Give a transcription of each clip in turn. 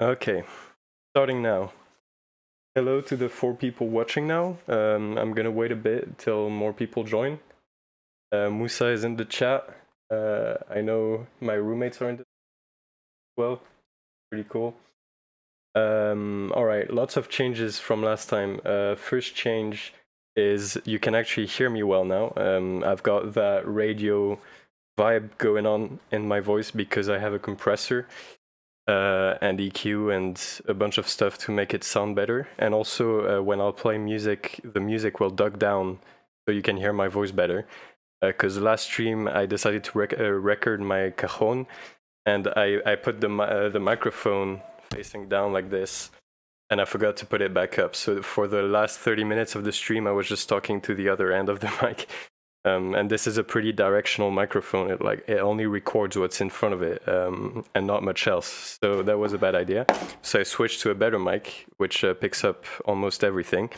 Okay, starting now. Hello to the 4 people watching now. I'm gonna wait a bit till more people join. Musa is in the chat. I know my roommates are in the as well. Pretty cool. Alright, lots of changes from last time. First change is you can actually hear me well now. I've got that radio vibe going on in my voice because I have a compressor. And EQ and a bunch of stuff to make it sound better. And also when I'll play music, the music will duck down so you can hear my voice better. Because last stream I decided to record my cajon, and I put the microphone facing down like this, and I forgot to put it back up. So for the last 30 minutes of the stream I was just talking to the other end of the mic. And this is a pretty directional microphone. It only records what's in front of it, and not much else. So that was a bad idea. So I switched to a better mic, which picks up almost everything.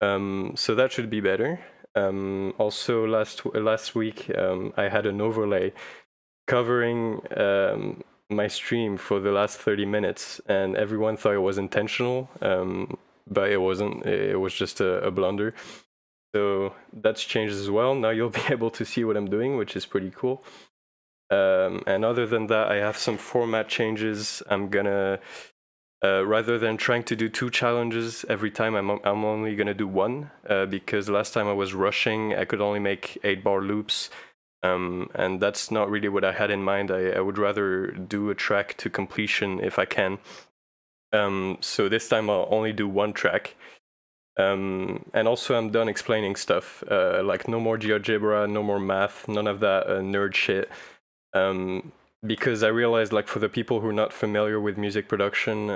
So that should be better. Also, last week I had an overlay covering my stream for the last 30 minutes, and everyone thought it was intentional, but it wasn't. It was just a blunder. So that's changed as well. Now you'll be able to see what I'm doing, which is pretty cool. And other than that, I have some format changes. I'm gonna, rather than trying to do 2 challenges every time, I'm only gonna do 1, because last time I was rushing, I could only make 8-bar loops. And that's not really what I had in mind. I would rather do a track to completion if I can. So this time I'll only do 1 track. And also I'm done explaining stuff, like no more GeoGebra, no more math, none of that nerd shit, because I realized, like, for the people who are not familiar with music production,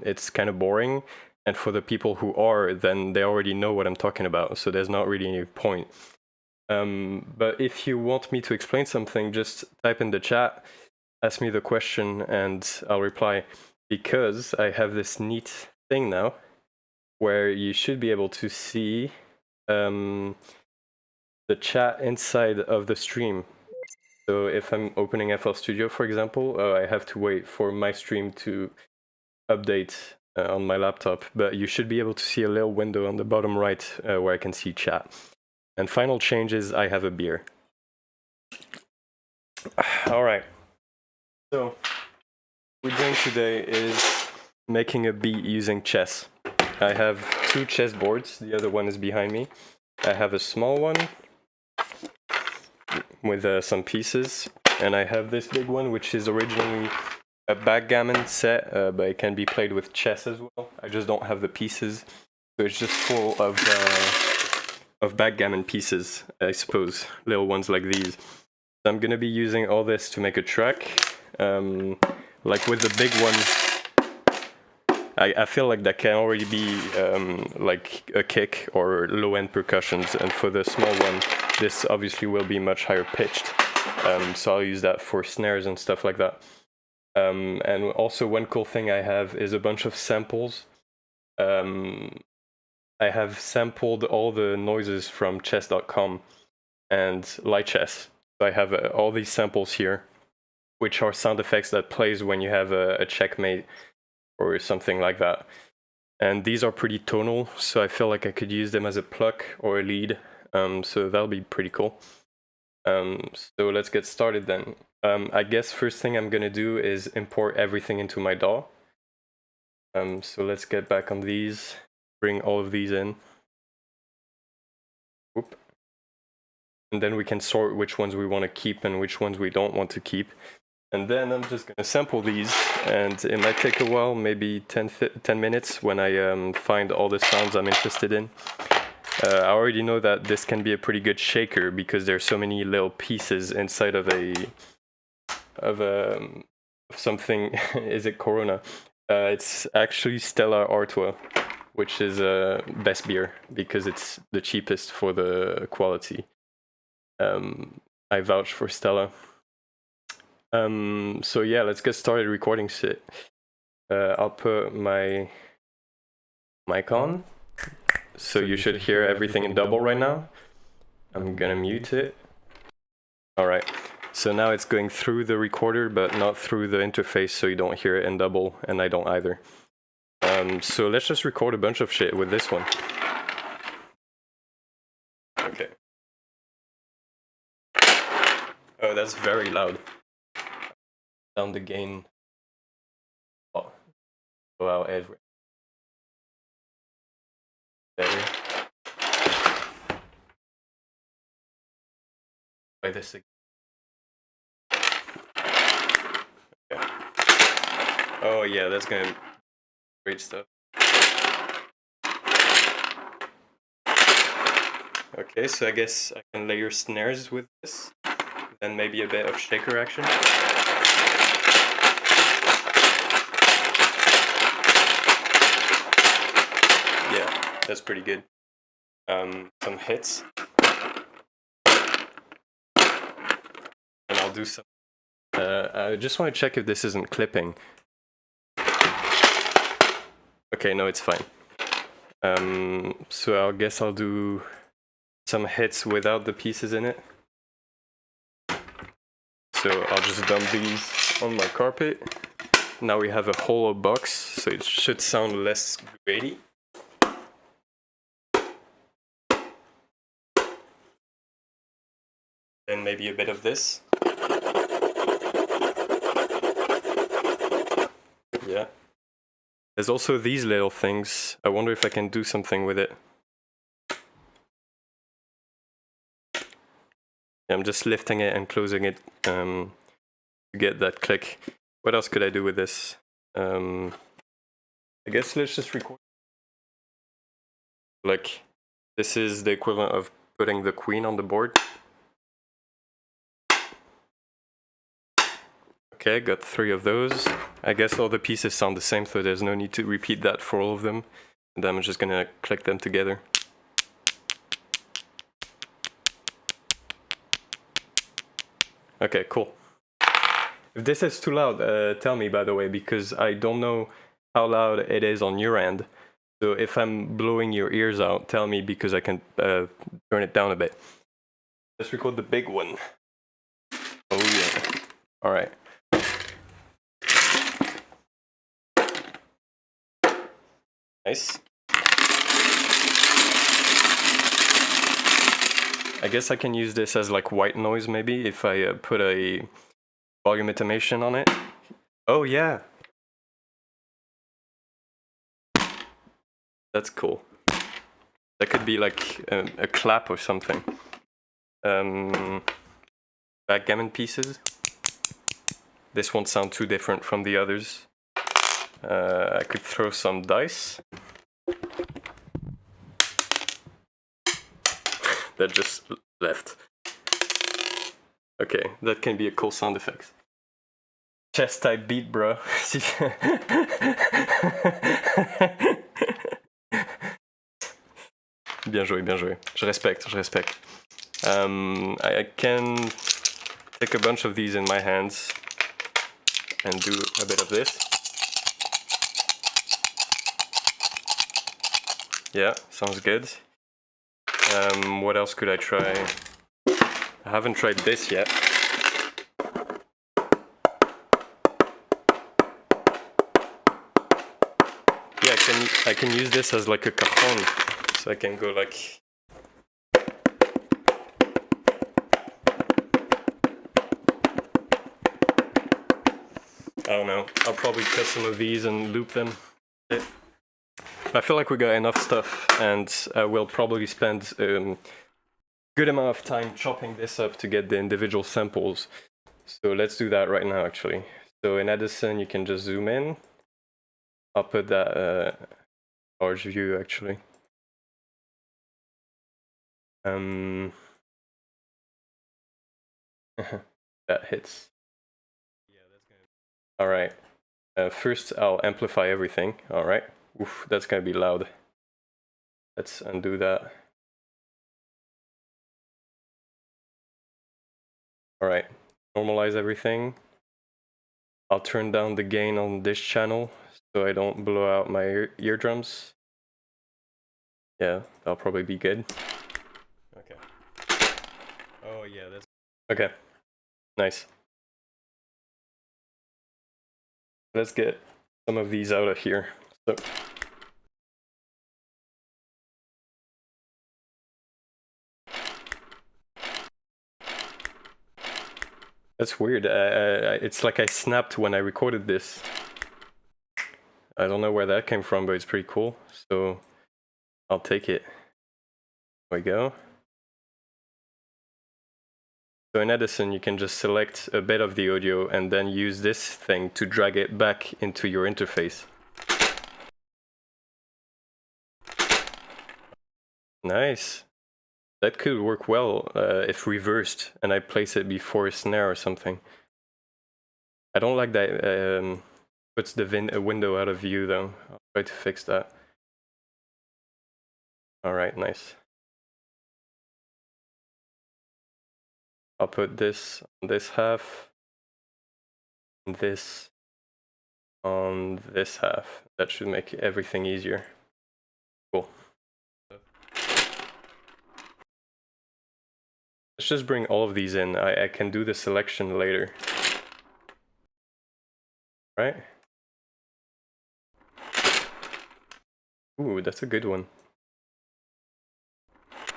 it's kind of boring, and for the people who are, then they already know what I'm talking about, so there's not really any point. But if you want me to explain something, just type in the chat, ask me the question, and I'll reply, because I have this neat thing now where you should be able to see the chat inside of the stream. So if I'm opening FL Studio, for example, I have to wait for my stream to update on my laptop, but you should be able to see a little window on the bottom right where I can see chat. And final change is I have a beer. All right. So what we're doing today is making a beat using chess. I have 2 chess boards, the other one is behind me. I have a small one with some pieces, and I have this big one, which is originally a backgammon set, but it can be played with chess as well. I just don't have the pieces, so it's just full of backgammon pieces, I suppose, little ones like these. So I'm gonna be using all this to make a track. Like with the big one, I feel like that can already be like a kick or low-end percussions, and for the small one, this obviously will be much higher pitched. So I'll use that for snares and stuff like that. And also one cool thing I have is a bunch of samples. I have sampled all the noises from chess.com and Lichess. So I have all these samples here, which are sound effects that plays when you have a checkmate or something like that. And these are pretty tonal, so I feel like I could use them as a pluck or a lead, so that'll be pretty cool. So let's get started then. I guess first thing I'm gonna do is import everything into my DAW. So let's get back on these, bring all of these in. Oop. And then we can sort which ones we want to keep and which ones we don't want to keep. And then I'm just gonna sample these, and it might take a while, maybe 10 minutes when I find all the sounds I'm interested in. I already know that this can be a pretty good shaker because there's so many little pieces inside of something. Is it Corona? It's actually Stella Artois, which is best beer because it's the cheapest for the quality. I vouch for Stella. So yeah, let's get started recording shit. I'll put my mic on, so you should hear everything in double right now. I'm gonna mute it. Alright, so now it's going through the recorder, but not through the interface, so you don't hear it in double, and I don't either. So let's just record a bunch of shit with this one. Okay. Oh, that's very loud. Down the gain. Oh, go out every. Better. Try this again. Okay. Oh yeah, that's gonna be great stuff. Okay, so I guess I can layer snares with this, then maybe a bit of shaker action. Yeah, that's pretty good. Some hits. And I'll do some. I just want to check if this isn't clipping. Okay, no, it's fine. So I guess I'll do some hits without the pieces in it. So I'll just dump these on my carpet. Now we have a hollow box, so it should sound less grainy. And maybe a bit of this. Yeah. There's also these little things. I wonder if I can do something with it. I'm just lifting it and closing it to get that click. What else could I do with this? I guess let's just record. Like, this is the equivalent of putting the queen on the board. Okay, got 3 of those. I guess all the pieces sound the same, so there's no need to repeat that for all of them. And then I'm just gonna click them together. Okay, cool. If this is too loud, tell me, by the way, because I don't know how loud it is on your end. So if I'm blowing your ears out, tell me, because I can turn it down a bit. Let's record the big one. Oh yeah. Alright. Nice. I guess I can use this as like white noise maybe if I put a volume automation on it. Oh yeah. That's cool. That could be like a clap or something. Backgammon pieces. This won't sound too different from the others. I could throw some dice. That just left. Okay, that can be a cool sound effect. Chest type beat, bro. Bien joué, bien joué. Je respecte, je respecte. I can take a bunch of these in my hands and do a bit of this. Yeah, sounds good. What else could I try? I haven't tried this yet. Yeah, I can use this as like a cajon, so I can go like. I don't know. I'll probably cut some of these and loop them. I feel like we got enough stuff, and we'll probably spend a good amount of time chopping this up to get the individual samples. So let's do that right now, actually. So in Edison, you can just zoom in. I'll put that large view, actually. That hits. Yeah, that's gonna. All right. First, I'll amplify everything. All right. Oof, that's gonna be loud. Let's undo that. All right. Normalize everything. I'll turn down the gain on this channel so I don't blow out my eardrums. Yeah, that'll probably be good. Okay. Oh yeah, that's okay. Nice. Let's get some of these out of here. So that's weird. It's like I snapped when I recorded this. I don't know where that came from, but it's pretty cool. So I'll take it. There we go. So in Edison, you can just select a bit of the audio and then use this thing to drag it back into your interface. Nice. That could work well if reversed and I place it before a snare or something. I don't like that puts the window out of view though. I'll try to fix that. Alright, nice. I'll put this on this half, and this on this half. That should make everything easier. Cool. Let's just bring all of these in. I can do the selection later. Right? Ooh, that's a good one.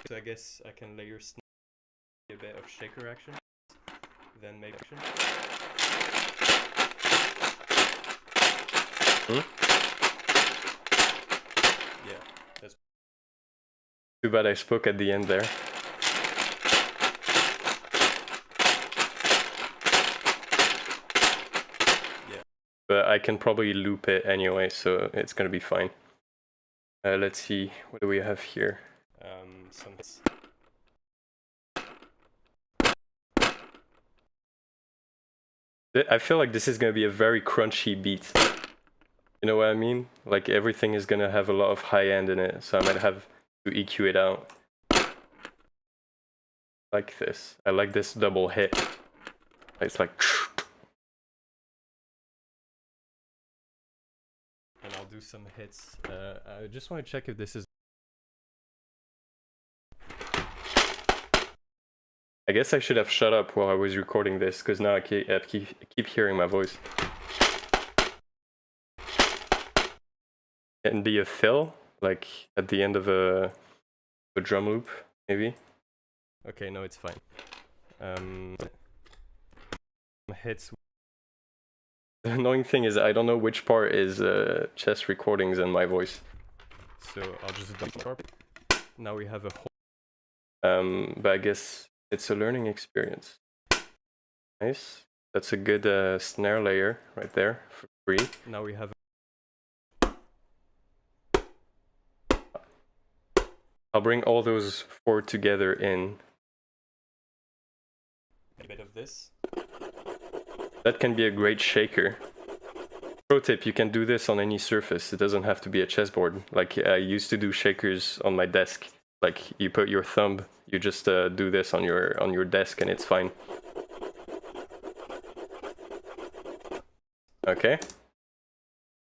So I guess I can layer a bit of shaker action, then make action. Yeah, that's too bad I spoke at the end there. Yeah, but I can probably loop it anyway, so it's gonna be fine. Let's see, what do we have here? I feel like this is gonna be a very crunchy beat. You know what I mean? Like everything is gonna have a lot of high end in it, so I might have to EQ it out. Like this. I like this double hit. It's like. And I'll do some hits. I just want to check if this is. I guess I should have shut up while I was recording this, because now I keep hearing my voice. And be a fill, like at the end of a drum loop, maybe. Okay, no, it's fine. Hits. The annoying thing is I don't know which part is chest recordings and my voice, so I'll just dump it. Now we have a whole. But I guess it's a learning experience. Nice. That's a good snare layer right there for free. Now we have. I'll bring all those four together in. A bit of this. That can be a great shaker. Pro tip, you can do this on any surface. It doesn't have to be a chessboard. Like I used to do shakers on my desk. Like you put your thumb, you just do this on your desk and it's fine. Okay.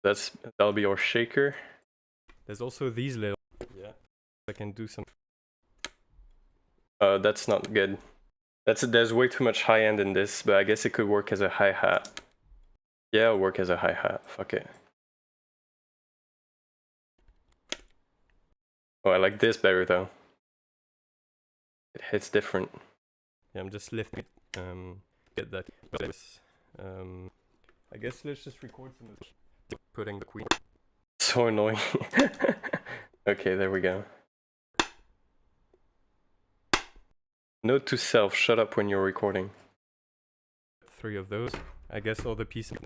That'll be our shaker. There's also these little. Yeah. I can do some. That's not good. There's way too much high end in this, but I guess it could work as a hi-hat. Yeah, it'll work as a hi-hat. Fuck it. Oh, I like this better though. It hits different. Yeah, I'm just lifting it. Get that. I guess let's just record some of it. Putting the queen. So annoying. Okay, there we go. Note to self, shut up when you're recording. 3 of those. I guess all the pieces.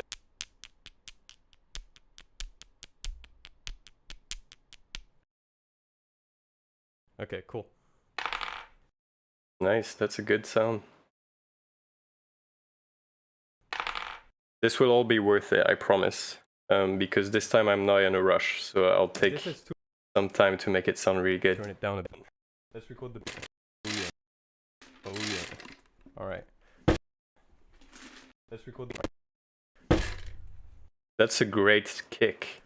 Okay, cool. Nice, that's a good sound. This will all be worth it, I promise. Because this time I'm not in a rush, so I'll take some time to make it sound really good. Turn it down a bit. Let's record the. Oh yeah. Oh yeah. Alright. Let's record the. That's a great kick.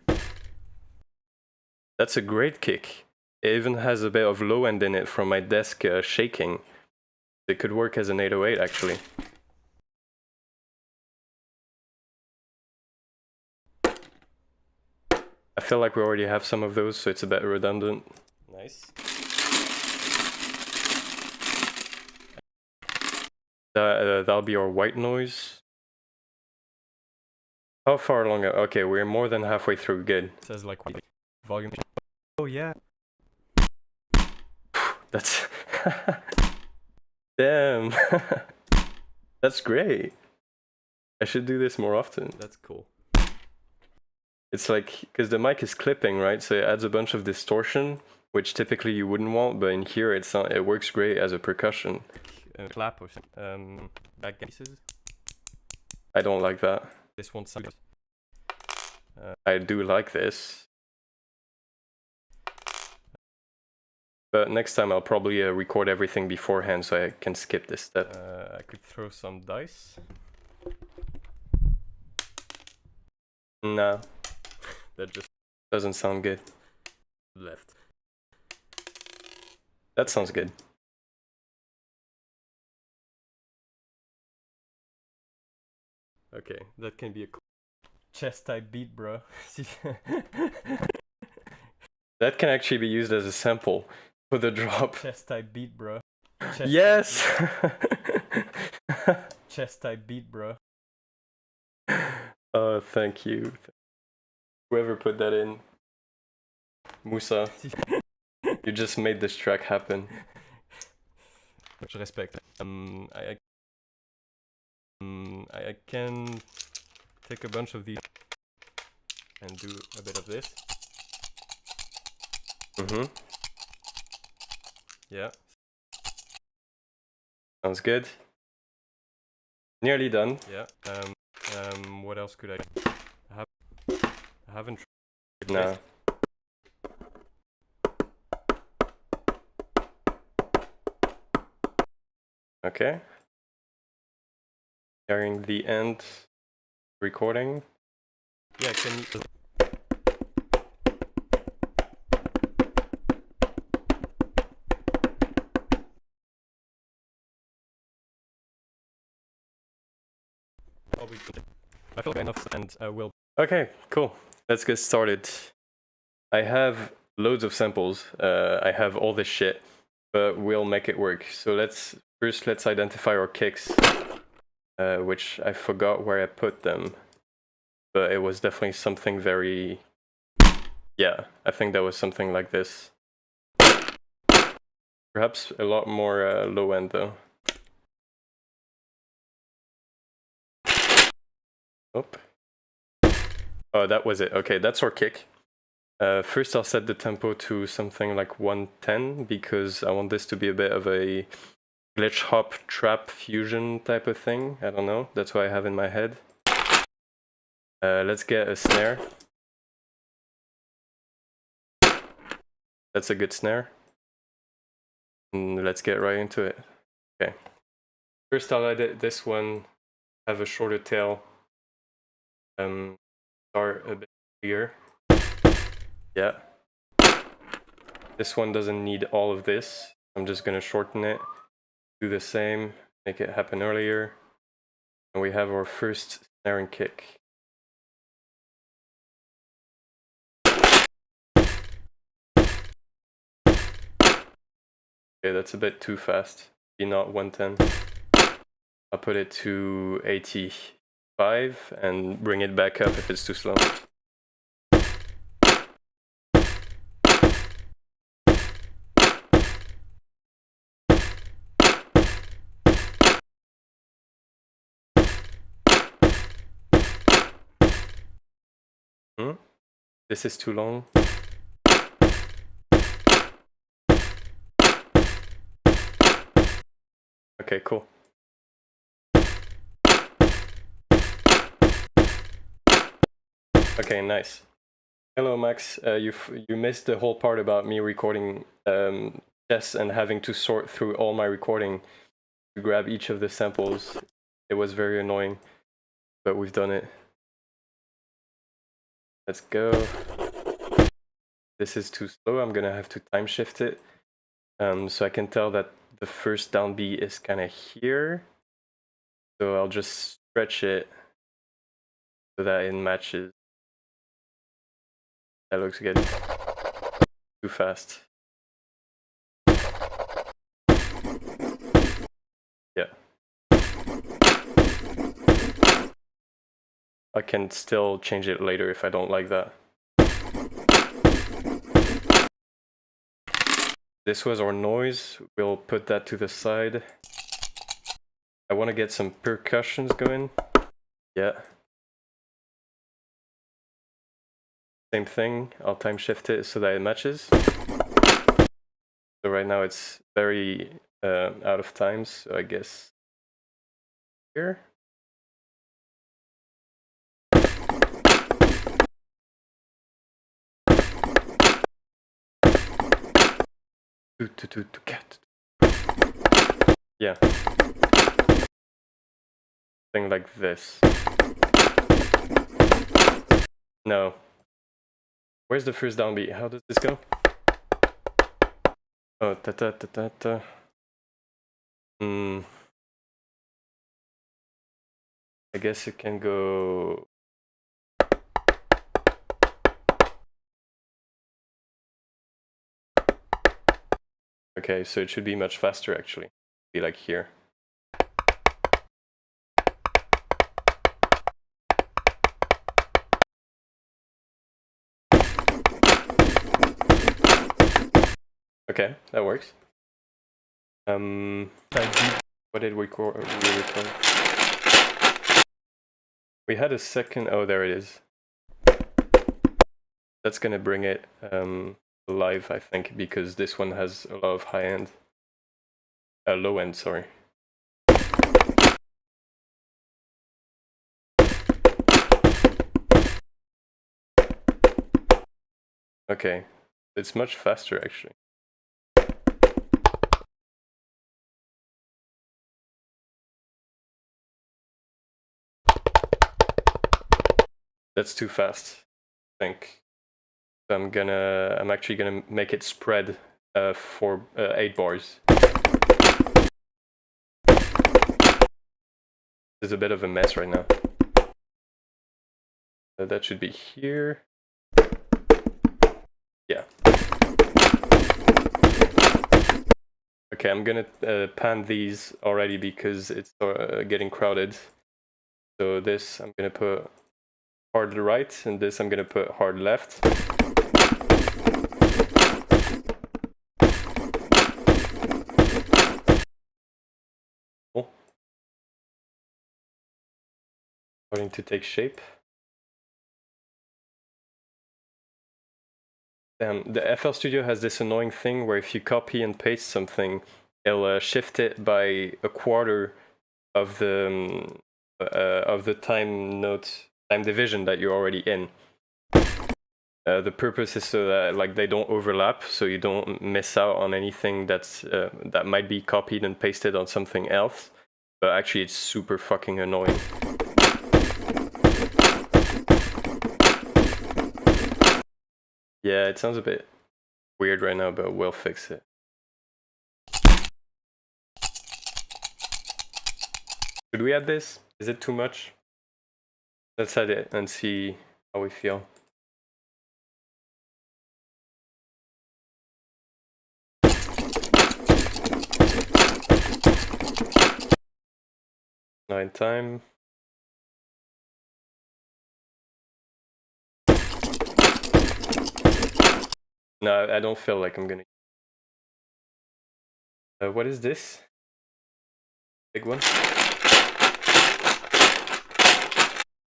That's a great kick. It even has a bit of low end in it from my desk shaking. It could work as an 808 actually. I feel like we already have some of those, so it's a bit redundant. Nice. That'll be our white noise. How far along? Okay, we're more than halfway through. Good. It says like volume. Oh yeah. That's damn. That's great. I should do this more often. That's cool. It's like, because the mic is clipping, right? So it adds a bunch of distortion, which typically you wouldn't want, but in here it works great as a percussion. Clap or back pieces. I don't like that. This won't sound. I do like this. But next time I'll probably record everything beforehand so I can skip this step. I could throw some dice. Nah. That just doesn't sound good. Left. That sounds good. Okay, that can be a chest type beat, bro. That can actually be used as a sample for the drop. Chest type beat, bro. Yes! Chest type beat, bro. Oh, thank you. Whoever put that in. Musa. You just made this track happen. Much respect. I can take a bunch of these and do a bit of this. Yeah. Sounds good. Nearly done. Yeah. What else could I have? I haven't tried No. this. Okay. Carrying the end recording. Yeah, can you... I feel like enough and will... Okay, cool. Let's get started. I have loads of samples. I have all this shit, but we'll make it work. So let's identify our kicks, which I forgot where I put them, but it was definitely something very... Yeah, I think that was something like this. Perhaps a lot more low end though. Oh. Oh, that was it. Okay, that's our kick. First I'll set the tempo to something like 110 because I want this to be a bit of a glitch hop trap fusion type of thing. I don't know, that's what I have in my head. Let's get a snare. That's a good snare. And let's get right into it. Okay. First I'll edit this one, have a shorter tail. Start a bit here. Yeah. This one doesn't need all of this. I'm just gonna shorten it. Do the same, make it happen earlier. And we have our first snare and kick. Okay, that's a bit too fast. Be not 110. I'll put it to 85 and bring it back up if it's too slow. This is too long. Okay, cool. Okay, nice. Hello, Max. You missed the whole part about me recording chess and having to sort through all my recording to grab each of the samples. It was very annoying, but we've done it. Let's go. This is too slow. I'm gonna have to time shift it. So I can tell that the first downbeat is kind of here. So I'll just stretch it so that it matches. That looks good. Too fast. Yeah. I can still change it later if I don't like that. This was our noise. We'll put that to the side. I want to get some percussions going. Yeah. Same thing. I'll time shift it so that it matches. So right now it's very out of time, so I guess here. Cat. Yeah. Thing like this. No. Where's the first downbeat? How does this go? Oh, ta ta ta ta ta. I guess it can go. Okay, so it should be much faster actually. Be like here. Okay, that works. What did we record? We had a second. Oh, there it is. That's gonna bring it live, I think, because this one has a lot of high end, low end. Sorry. Okay, it's much faster actually. That's too fast, I think. So I'm actually gonna make it spread for 8 bars. There's a bit of a mess right now. That should be here. Yeah. Okay, I'm gonna pan these already because it's getting crowded. So this I'm gonna put hard right, and this I'm gonna put hard left. Cool. Starting to take shape. The FL Studio has this annoying thing where if you copy and paste something, it'll shift it by a quarter of the time division that you're already in. The purpose is so that like they don't overlap, so you don't miss out on anything that's that might be copied and pasted on something else. But actually, it's super fucking annoying. Yeah, it sounds a bit weird right now, but we'll fix it. Should we add this? Is it too much? Let's add it and see how we feel. side time. No, I don't feel like I'm gonna. What is this? Big one?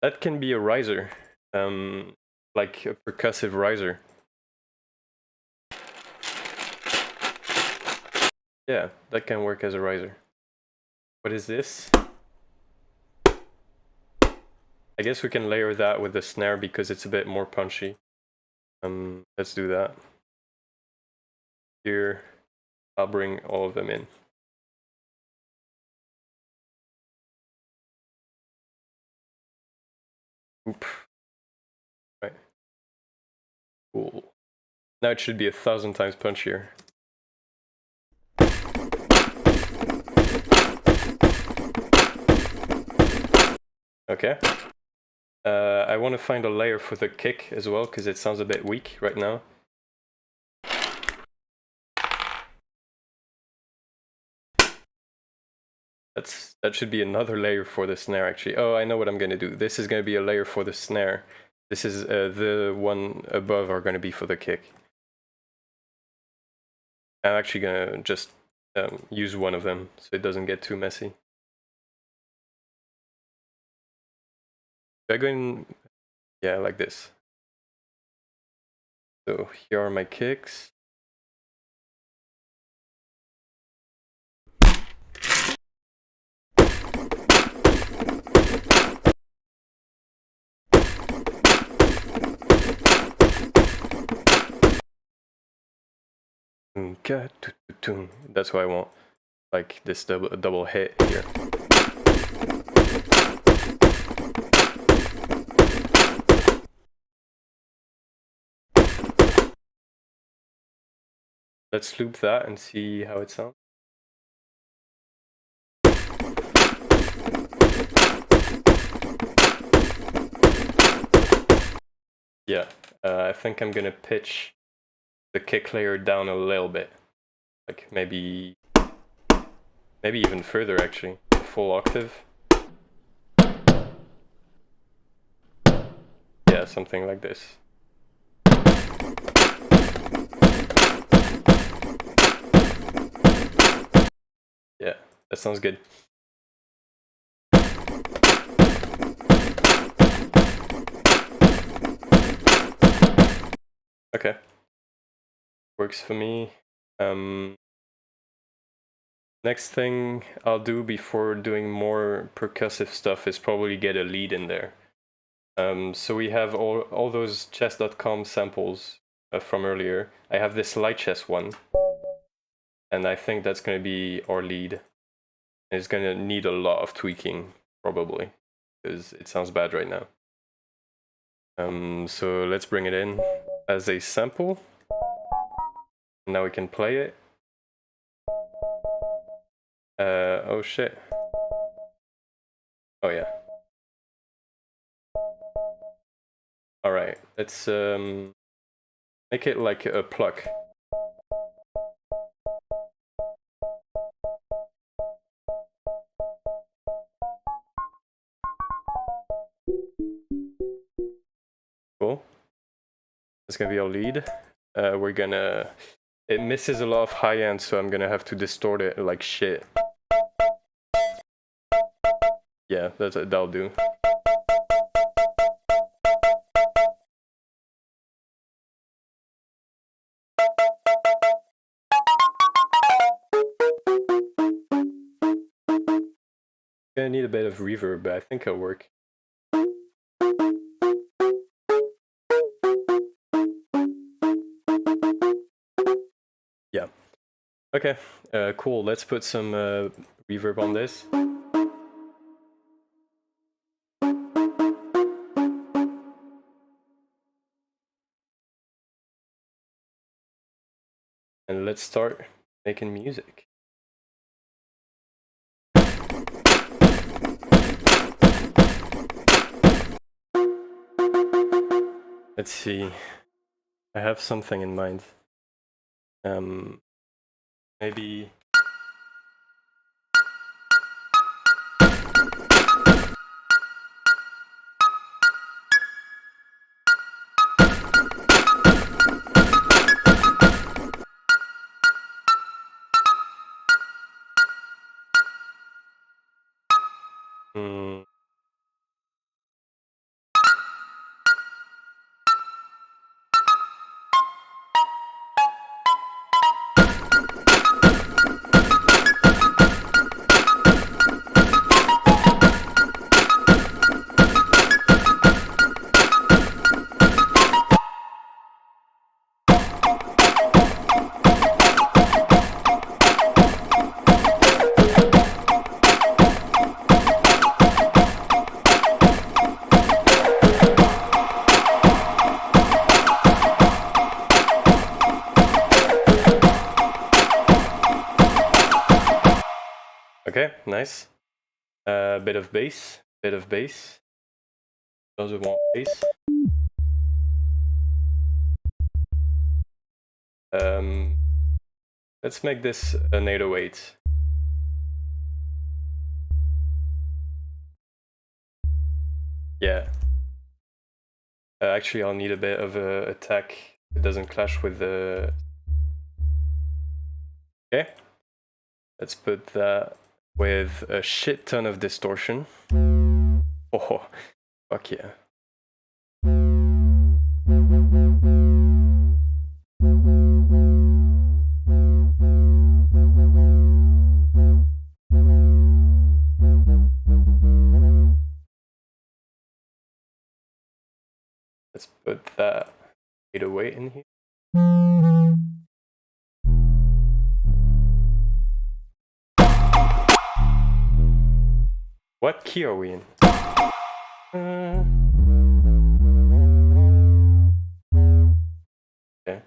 That can be a riser. Like a percussive riser. Yeah, that can work as a riser. What is this? I guess we can layer that with the snare because it's a bit more punchy. Let's do that. Here, I'll bring all of them in. Oop. Right. Cool. Now it should be 1,000 times punchier. Okay. I want to find a layer for the kick as well because it sounds a bit weak right now. That should be another layer for the snare actually. Oh, I know what I'm going to do. This is going to be a layer for the snare. This is the one above are going to be for the kick. I'm actually going to just use one of them so it doesn't get too messy. I'm going, yeah, like this. So here are my kicks. That's what I want, like this double hit here. Let's loop that and see how it sounds. Yeah, I think I'm gonna pitch the kick layer down a little bit, like maybe even further actually, a full octave. Yeah, something like this. Yeah, that sounds good. Okay, works for me. Next thing I'll do before doing more percussive stuff is probably get a lead in there. So we have all those chess.com samples from earlier. I have this light chess one, and I think that's going to be our lead. It's going to need a lot of tweaking, probably, because it sounds bad right now. So let's bring it in as a sample. Now we can play it. Oh shit. Oh yeah. Alright, let's make it like a pluck. Cool. That's gonna be our lead. We're gonna... It misses a lot of high end, so I'm gonna have to distort it like shit. Yeah, that'll do. Gonna need a bit of reverb, but I think it'll work. Yeah. Okay, cool. Let's put some reverb on this. And let's start making music. Let's see. I have something in mind. Maybe... Okay, nice. Bit of bass, bit of bass. Doesn't want bass. Let's make this an 808. Yeah. Actually, I'll need a bit of a attack. It doesn't clash with the... Okay. Let's put that with a shit ton of distortion. Oh, fuck yeah. Let's put that 808 in here. What key are we in? Okay.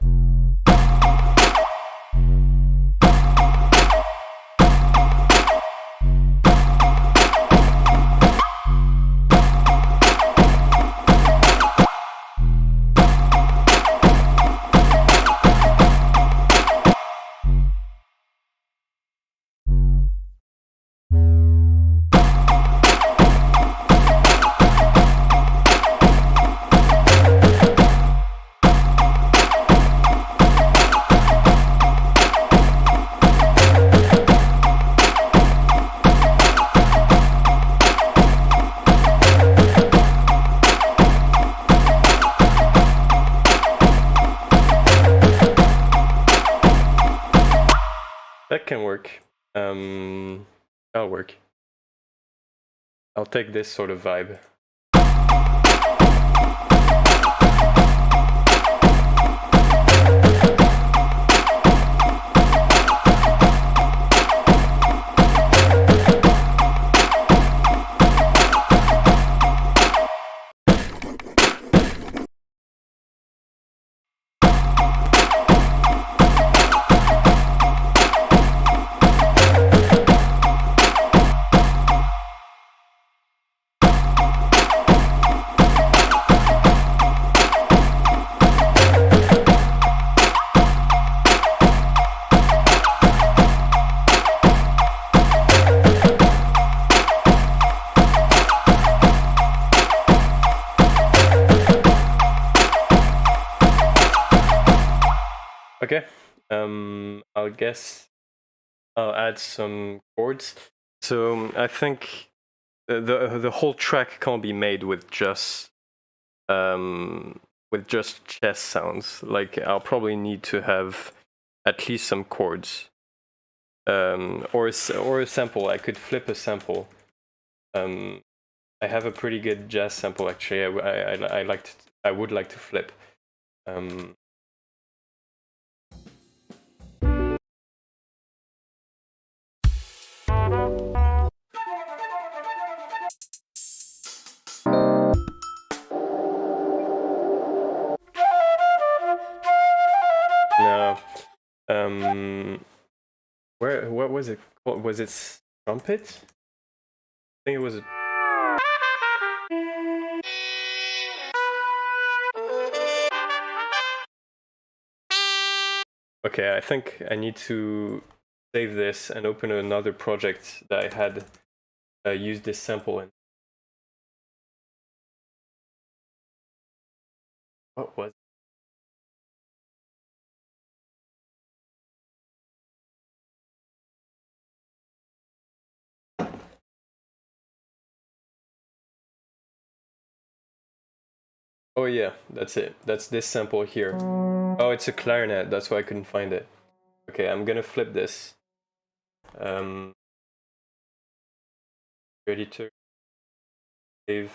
That can work. That'll work. I'll take this sort of vibe. Okay, I'll guess I'll add some chords. So I think the whole track can't be made with just chest sounds. Like I'll probably need to have at least some chords, or a sample. I could flip a sample. I have a pretty good jazz sample actually. I would like to flip. No. What was it called? Was it trumpet? I think it was. Okay, I think I need to save this and open another project that I had used this sample in. What was it? Oh yeah, that's it. That's this sample here. Oh, it's a clarinet. That's why I couldn't find it. Okay, I'm gonna flip this. Editor. Save.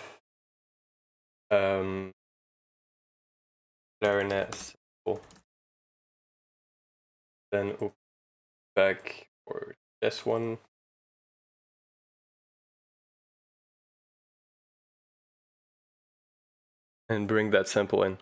Clarinet sample. Then open back for this one. And bring that sample in.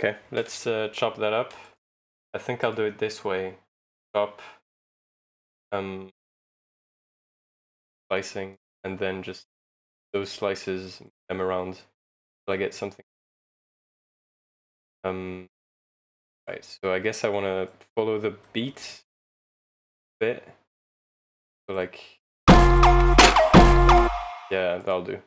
Okay, let's chop that up. I think I'll do it this way. Chop, slicing, and then just those slices, move them around till I get something. Right, so I guess I want to follow the beat a bit. So like, yeah, that'll do.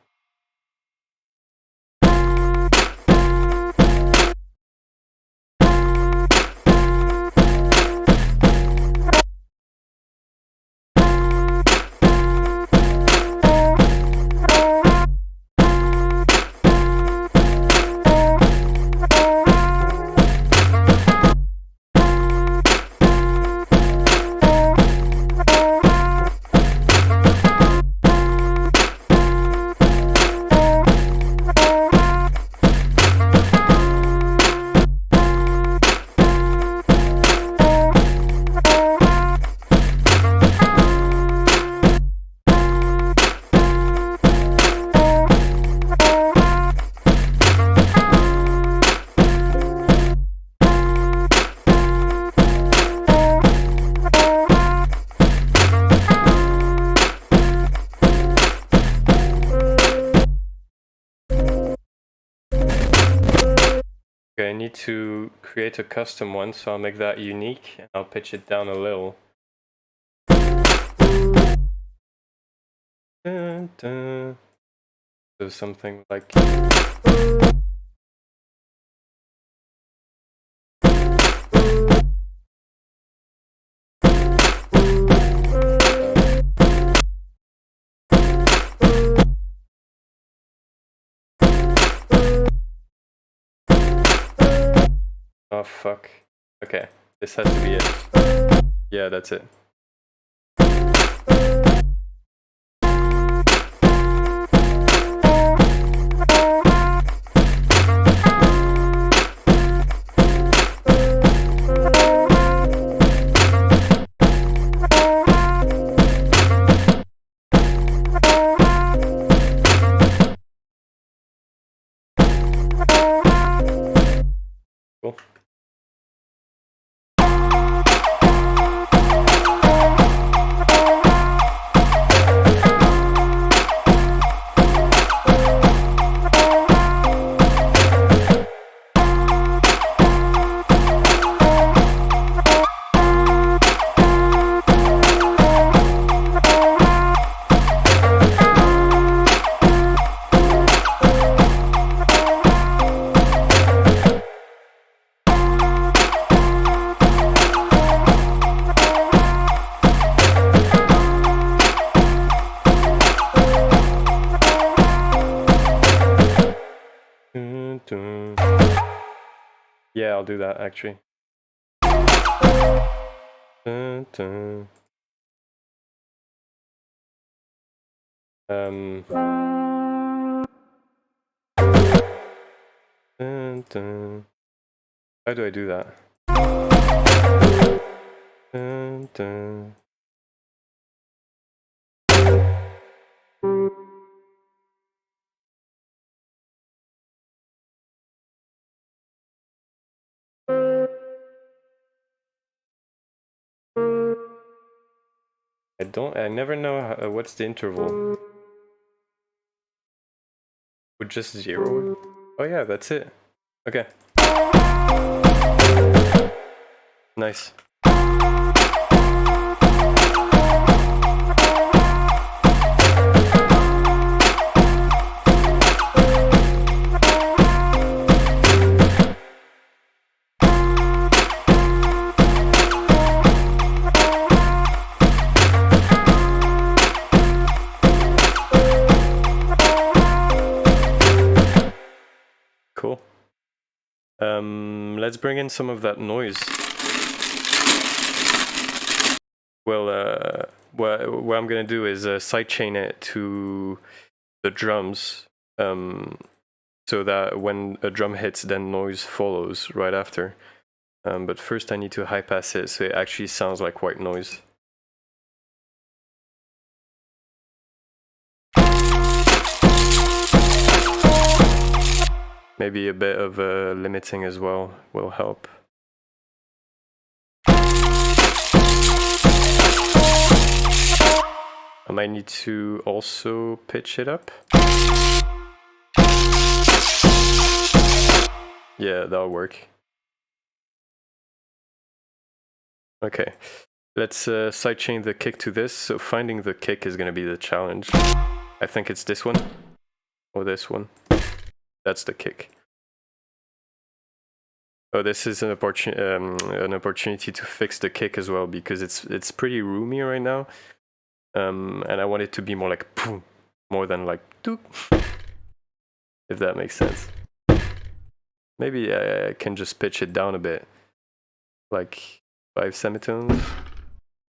Okay, I need to create a custom one, so I'll make that unique and I'll pitch it down a little. Dun, dun. So something like... Oh fuck. Okay, this has to be it. Yeah, that's it. Cool. Yeah, I'll do that actually. Dun, dun. Dun, dun. How do I do that? Dun, dun. I never know how, what's the interval. Would just 0? Oh yeah, that's it. Okay. Nice. Cool. Let's bring in some of that noise. Well, what I'm gonna do is sidechain it to the drums, so that when a drum hits, then noise follows right after. But first I need to high pass it so it actually sounds like white noise. Maybe a bit of limiting as well will help. I might need to also pitch it up. Yeah, that'll work. Okay, let's sidechain the kick to this. So finding the kick is going to be the challenge. I think it's this one or this one. That's the kick. Oh, this is an opportunity to fix the kick as well, because it's pretty roomy right now, and I want it to be more like boom, more than like doop, if that makes sense. Maybe I can just pitch it down a bit, like 5 semitones.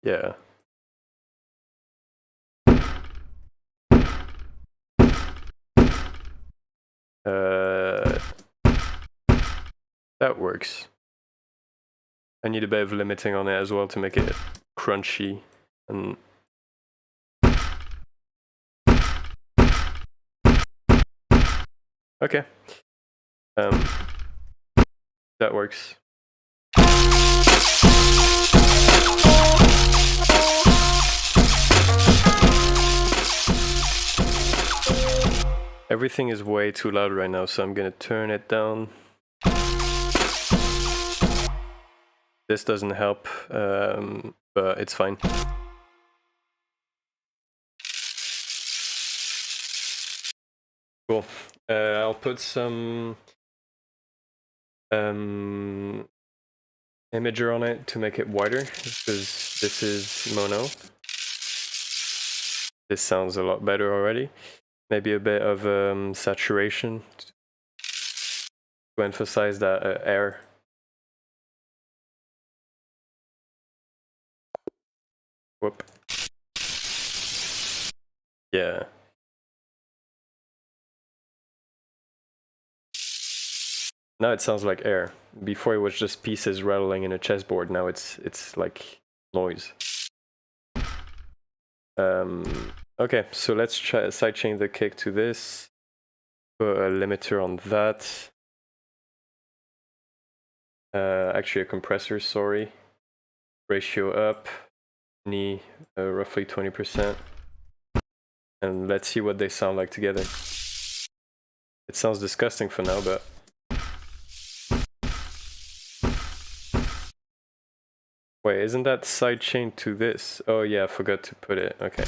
Yeah. That works. I need a bit of limiting on it as well to make it crunchy and okay. That works. Everything is way too loud right now, so I'm gonna turn it down. This doesn't help, but it's fine. Cool. I'll put some imager on it to make it wider, because this is mono. This sounds a lot better already. Maybe a bit of saturation to emphasize that air. Whoop. Yeah. Now it sounds like air. Before it was just pieces rattling in a chessboard. Now it's like noise. Okay, so let's try sidechain the kick to this. Put a limiter on that. Actually a compressor, sorry. Ratio up. Knee, roughly 20%. And let's see what they sound like together. It sounds disgusting for now, but... Wait, isn't that sidechained to this? Oh yeah, I forgot to put it. Okay.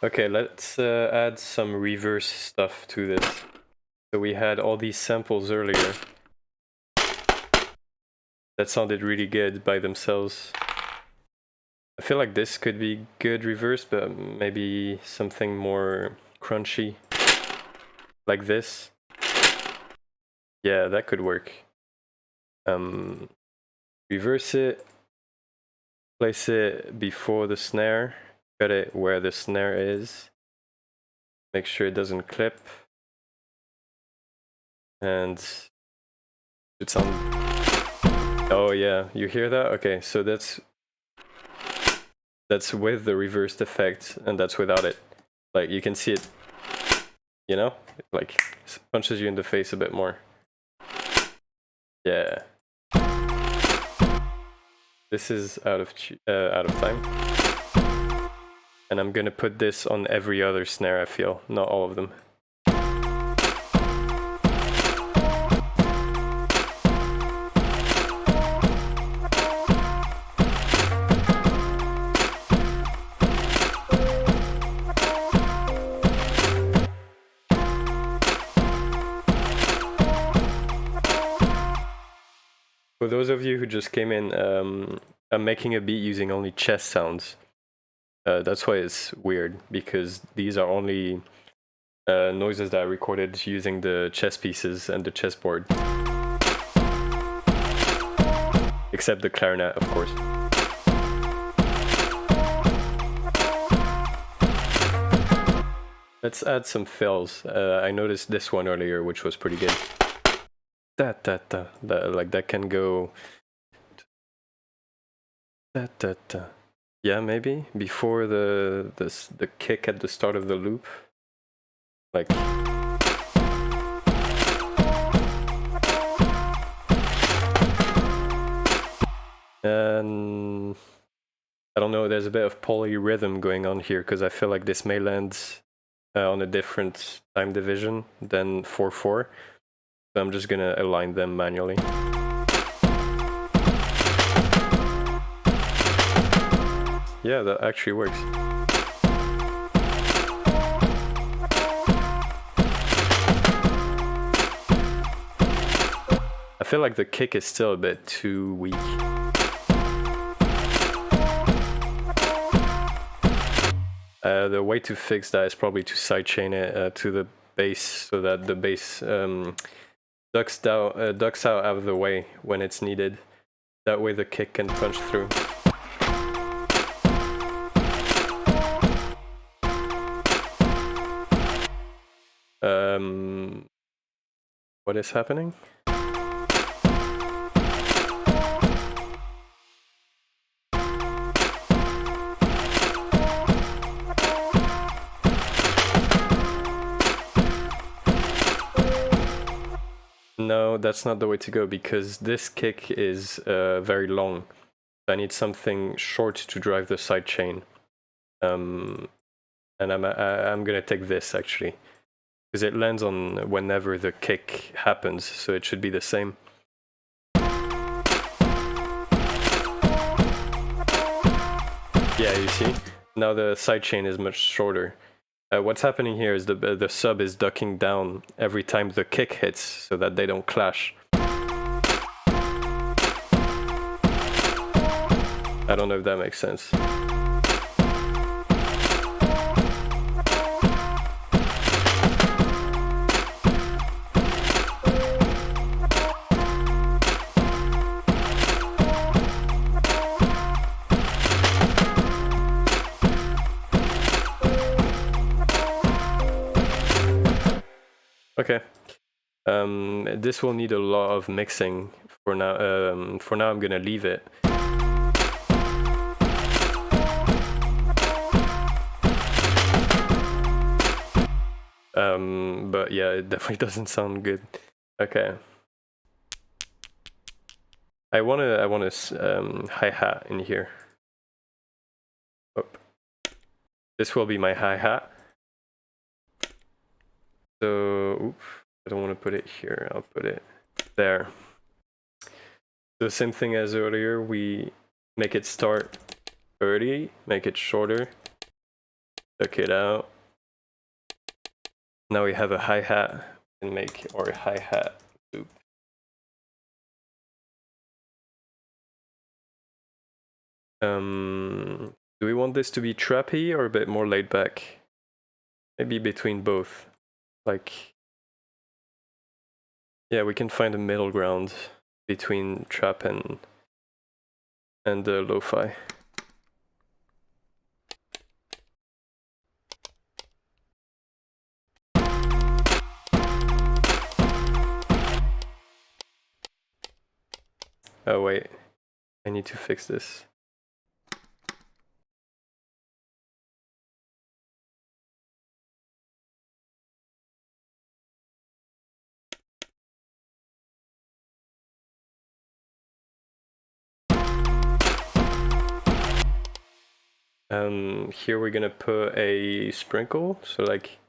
Okay, let's add some reverse stuff to this. So we had all these samples earlier that sounded really good by themselves. I feel like this could be good reverse, but maybe something more crunchy, like this. Yeah, that could work. Reverse it, place it before the snare. Cut it where the snare is. Make sure it doesn't clip. And it sounds... Oh yeah, you hear that? Okay, so that's with the reversed effect, and that's without it. Like, you can see it, you know? It, like, punches you in the face a bit more. Yeah. This is out of time. And I'm gonna put this on every other snare, I feel, not all of them. for those of you who just came in, I'm making a beat using only chest sounds. That's why it's weird, because these are only noises that I recorded using the chess pieces and the chessboard. Except the clarinet, of course. Let's add some fills. I noticed this one earlier, which was pretty good. Like that can go. Yeah, maybe before the kick at the start of the loop. Like. And I don't know, there's a bit of polyrhythm going on here, because I feel like this may land on a different time division than 4/4. So I'm just gonna align them manually. Yeah, that actually works. I feel like the kick is still a bit too weak. The way to fix that is probably to sidechain it to the bass, so that the bass ducks out of the way when it's needed. That way the kick can punch through. What is happening? No, that's not the way to go, because this kick is very long. I need something short to drive the sidechain. And I'm gonna take this actually, because it lands on whenever the kick happens, so it should be the same. Yeah, you see? Now the sidechain is much shorter. What's happening here is the sub is ducking down every time the kick hits, so that they don't clash. I don't know if that makes sense. Okay, this will need a lot of mixing for now. For now, I'm gonna leave it. But yeah, it definitely doesn't sound good. Okay. I want a hi-hat in here. Oh. This will be my hi-hat. So, oops, I don't want to put it here, I'll put it there. The same thing as earlier, we make it start early, make it shorter, duck it out. Now we have a hi-hat, and make our hi-hat loop. Do we want this to be trappy or a bit more laid back? Maybe between both. Like, yeah, we can find a middle ground between trap and lo-fi. Oh wait, I need to fix this. Here we're gonna put a sprinkle, so like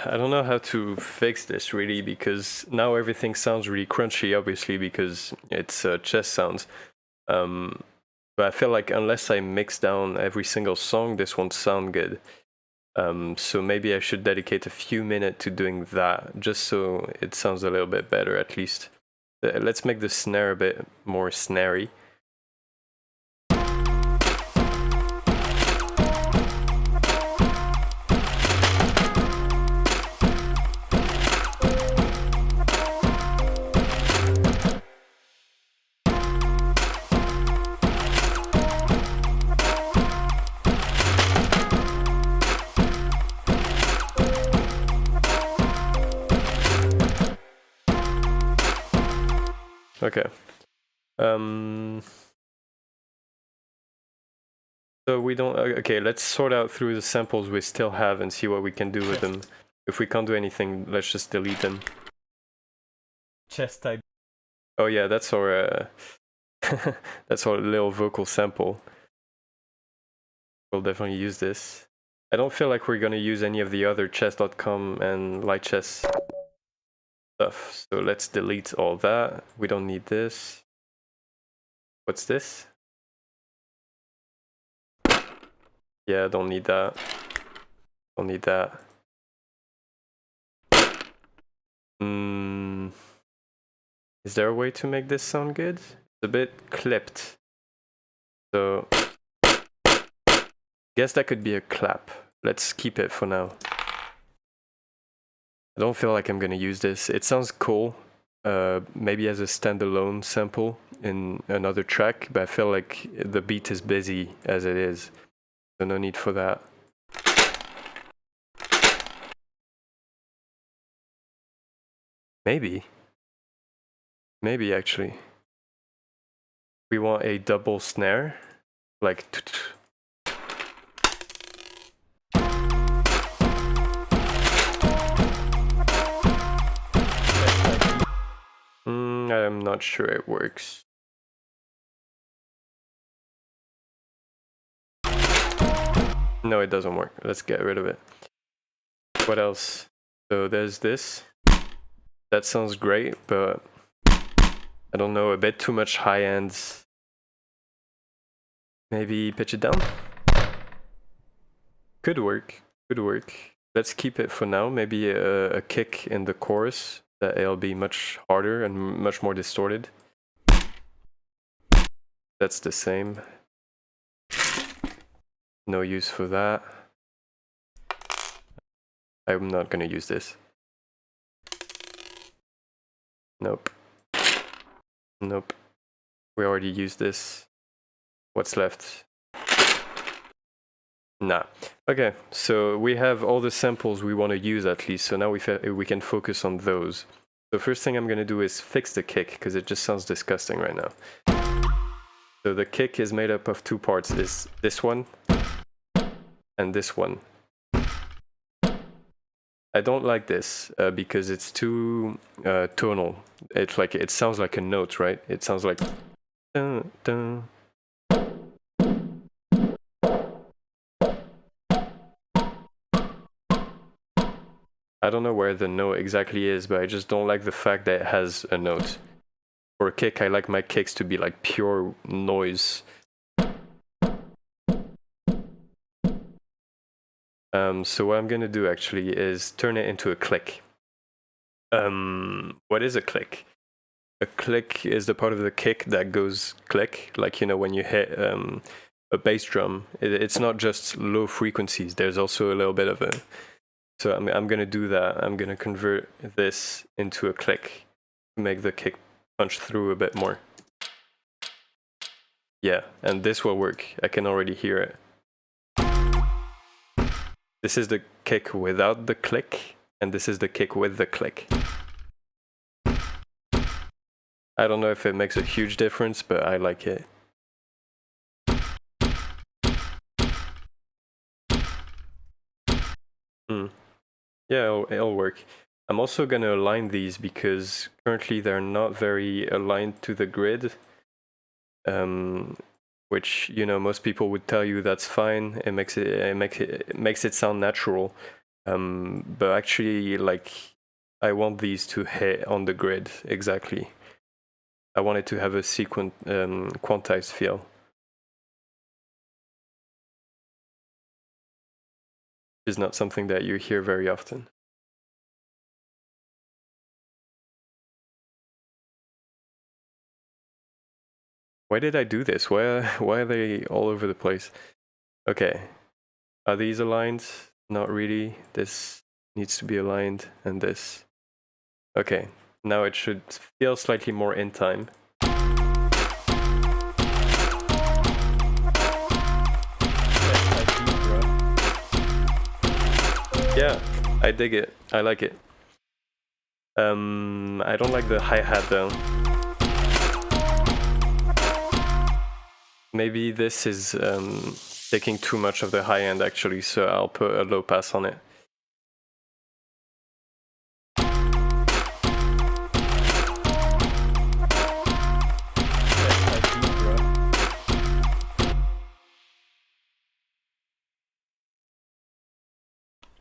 I don't know how to fix this really, because now everything sounds really crunchy, obviously, because it's chest sounds. But I feel like unless I mix down every single song, this won't sound good. So maybe I should dedicate a few minutes to doing that, just so it sounds a little bit better at least. Let's make the snare a bit more snarey. Okay. So we don't. Okay, let's sort out through the samples we still have and see what we can do with them. If we can't do anything, let's just delete them. Chest type. Oh yeah, that's our that's our little vocal sample. We'll definitely use this. I don't feel like we're gonna use any of the other chess.com and light chess stuff. So let's delete all that. We don't need this. What's this? Yeah, don't need that. Don't need that. Is there a way to make this sound good? It's a bit clipped. So guess that could be a clap. Let's keep it for now. I don't feel like I'm gonna use this. It sounds cool, maybe as a standalone sample in another track, but I feel like the beat is busy as it is, so no need for that. Maybe actually. We want a double snare, like I'm not sure it works. No, it doesn't work. Let's get rid of it. What else? So there's this. That sounds great, but I don't know, a bit too much high ends. Maybe pitch it down? Could work, could work. Let's keep it for now. Maybe a kick in the chorus that it'll be much harder and much more distorted. That's the same. No use for that. I'm not gonna use this. Nope. Nope. We already used this. What's left? Nah. Okay, so we have all the samples we want to use at least, so now we can focus on those. The first thing I'm gonna do is fix the kick, because it just sounds disgusting right now. So the kick is made up of two parts, is this one and this one. I don't like this because it's too tonal. It's like, it sounds like a note, right? It sounds like dun, dun. I don't know where the note exactly is, but I just don't like the fact that it has a note. For a kick, I like my kicks to be like pure noise. So what I'm gonna do actually is turn it into a click. What is a click? A click is the part of the kick that goes click, like, you know, when you hit a bass drum. It's not just low frequencies, there's also a little bit of a... So I'm gonna do that. I'm gonna convert this into a click to make the kick punch through a bit more. Yeah, and this will work. I can already hear it. This is the kick without the click, and this is the kick with the click. I don't know if it makes a huge difference, but I like it. Yeah, it'll work. I'm also gonna align these because currently they're not very aligned to the grid. Which, you know, most people would tell you that's fine. It makes it sound natural. But actually, like, I want these to hit on the grid exactly. I want it to have a quantized feel. Is not something that you hear very often. Why did I do this? Why are they all over the place? Okay. Are these aligned? Not really. This needs to be aligned, and this. Okay. Now it should feel slightly more in time. Yeah, I dig it. I like it. I don't like the hi-hat though. Maybe this is taking too much of the high end actually, so I'll put a low pass on it.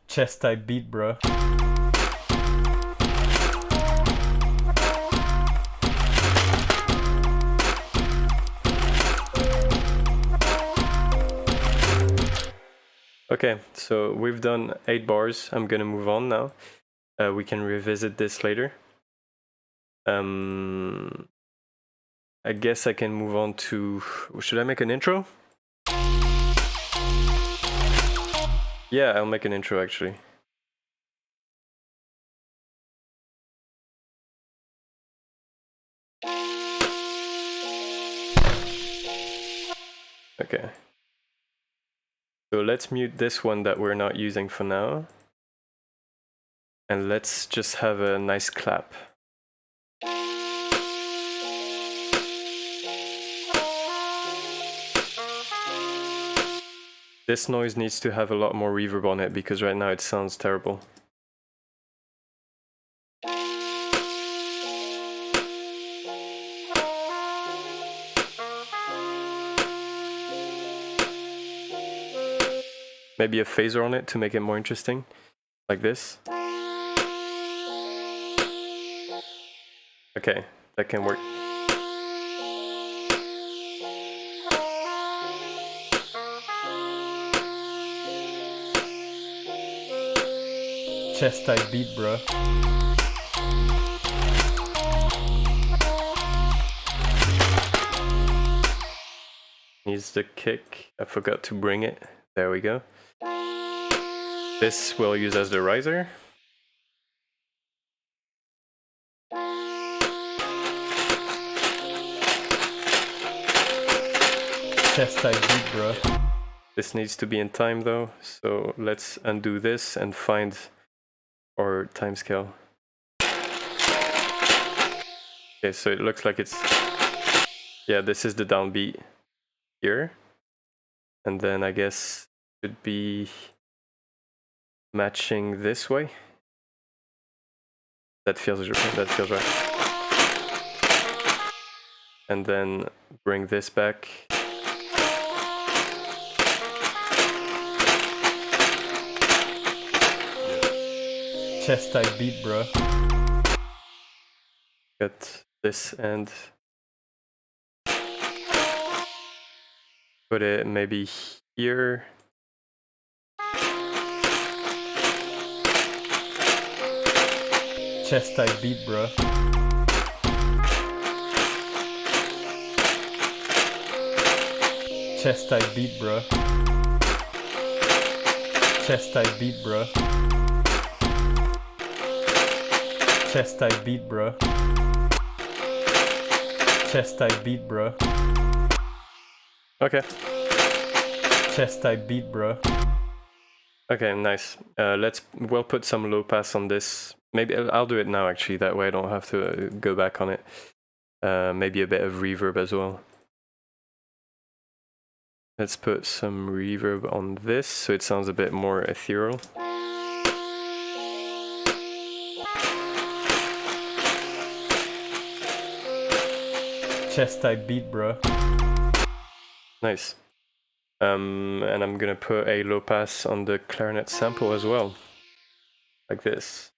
Chest type beat, bro. Okay, so we've done 8 bars. I'm gonna move on now. We can revisit this later. I guess I can move on to... Should I make an intro? Yeah, I'll make an intro actually. Okay. So let's mute this one that we're not using for now. And let's just have a nice clap. This noise needs to have a lot more reverb on it because right now it sounds terrible. Maybe a phaser on it to make it more interesting, like this. Okay, that can work. Chest type beat, bro. Needs the kick. I forgot to bring it. There we go. This we'll use as the riser. Chest type beat, bro. This needs to be in time though, so let's undo this and find our timescale. Okay, so it looks like it's... Yeah, this is the downbeat here. And then I guess it should be matching this way. That feels right. And then bring this back. Chest type beat, bro. Got this end. Put it maybe here. Chest type beat, bro. Chest type beat, bro. Chest type beat, bro. Chest type beat, bro. Chest type beat, bro. Okay. Chest type beat, bro. Okay, nice. We'll put some low pass on this. Maybe I'll do it now actually, that way I don't have to go back on it. Maybe a bit of reverb as well. Let's put some reverb on this so it sounds a bit more ethereal. Chest type beat, bro. Nice. And I'm gonna put a low pass on the clarinet sample as well. like this.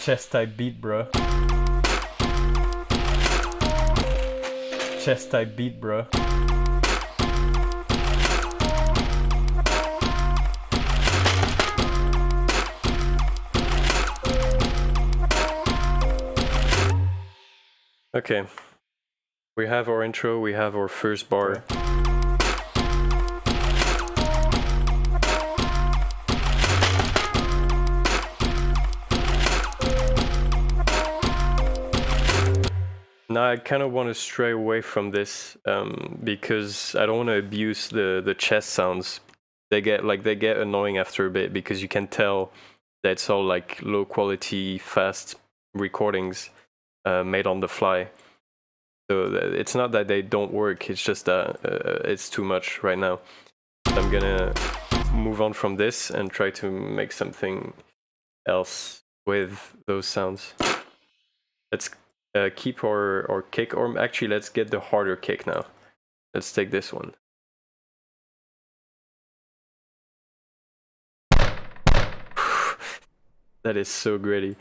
Chest type beat, bro. Chest type beat, bro. Okay, we have our intro, we have our first bar. Now I kind of want to stray away from this because I don't want to abuse the chest sounds. They get annoying after a bit because you can tell that it's all like low quality, fast recordings made on the fly. So it's not that they don't work, it's just that it's too much right now. I'm gonna move on from this and try to make something else with those sounds. Let's keep our kick, or actually let's get the harder kick now. Let's take this one. That is so gritty.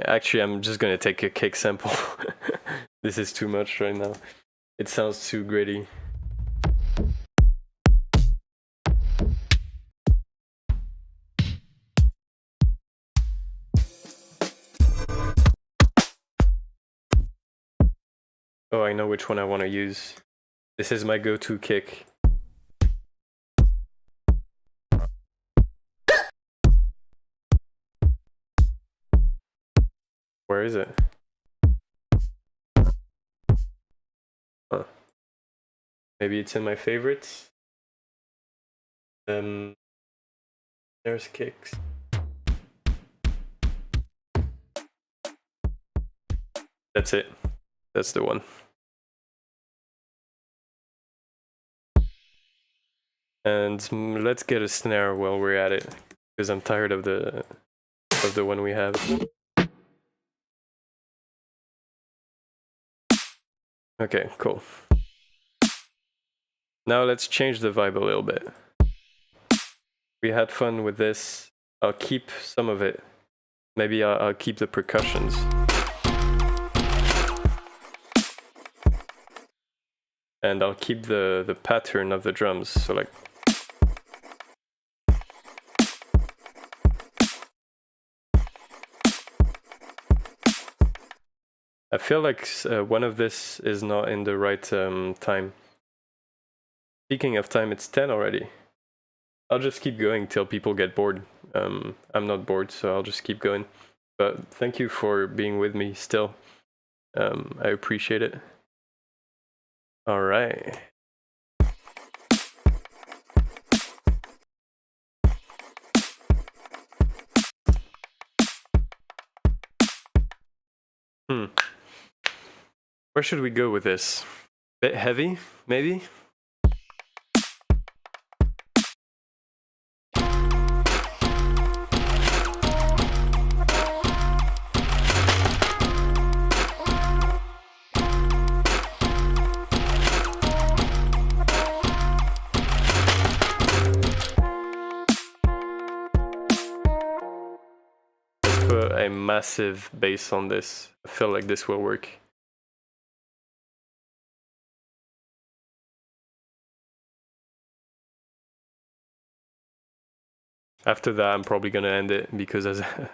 Actually, I'm just gonna take a kick sample. This is too much right now. It sounds too gritty. Oh, I know which one I want to use. This is my go-to kick. Where is it? Huh. Maybe it's in my favorites. There's kicks. That's it. That's the one. And let's get a snare while we're at it, because I'm tired of the one we have. Okay, cool. Now let's change the vibe a little bit. We had fun with this. I'll keep some of it. Maybe I'll keep the percussions. And I'll keep the pattern of the drums, so like... I feel like one of this is not in the right time. Speaking of time, it's 10 already. I'll just keep going till people get bored. I'm not bored, so I'll just keep going. But thank you for being with me still. I appreciate it. All right. Where should we go with this? Bit heavy, maybe? Let's put a massive bass on this. I feel like this will work. After that, I'm probably gonna end it because I'm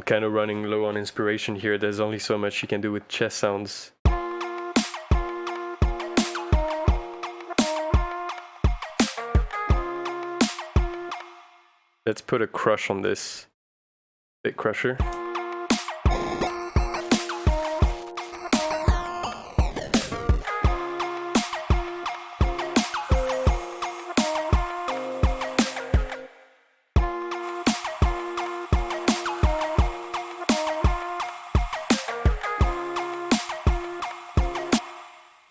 kind of running low on inspiration here. There's only so much you can do with chest sounds. Let's put a crush on this. Bit crusher.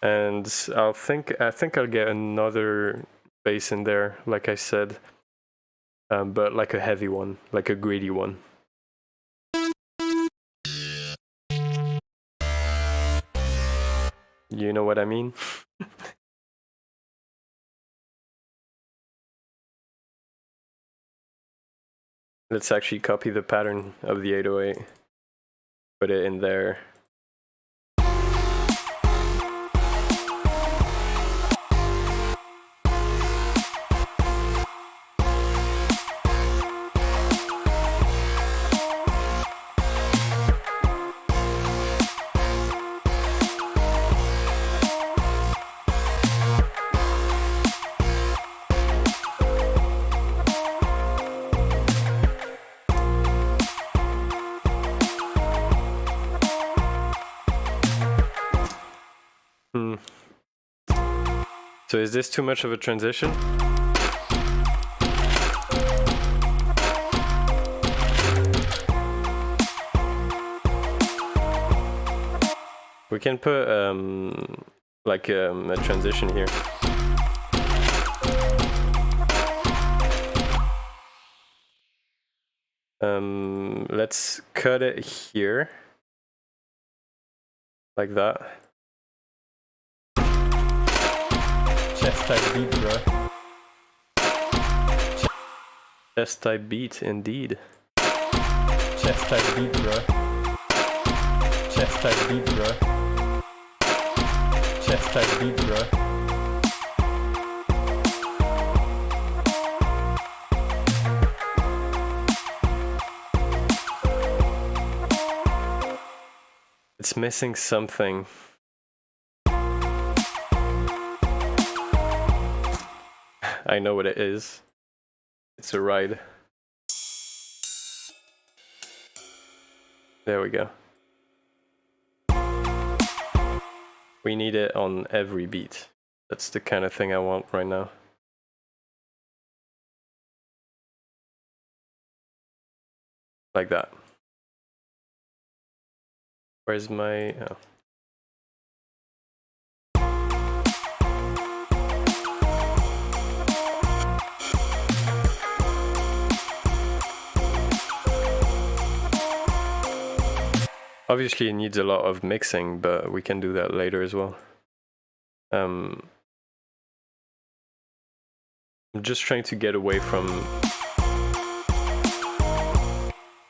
And I think I'll get another bass in there, like I said, but like a heavy one, like a gritty one. You know what I mean? Let's actually copy the pattern of the 808, put it in there. So is this too much of a transition? We can put like a transition here. Let's cut it here, like that. Chest type beat, bro. Chest type beat, indeed. Chest type beat, bro. Chest type beat, bro. Chest type beat, bro. It's missing something. I know what it is. It's a ride. There we go. We need it on every beat. That's the kind of thing I want right now. Like that. Where's my... oh. Obviously it needs a lot of mixing, but we can do that later as well. I'm just trying to get away from...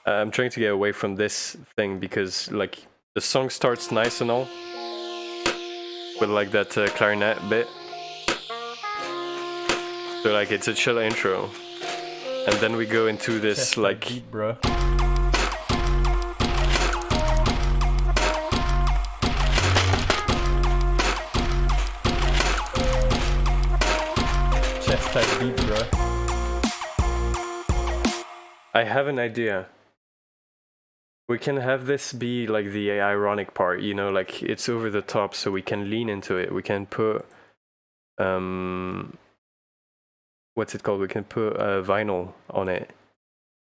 I'm trying to get away from this thing because like the song starts nice and all with like that clarinet bit. So like it's a chill intro. And then we go into this Chest like... type beat, bro. Chest type beat, bro. I have an idea. We can have this be like the ironic part, you know, like it's over the top so we can lean into it. We can put what's it called? We can put vinyl on it.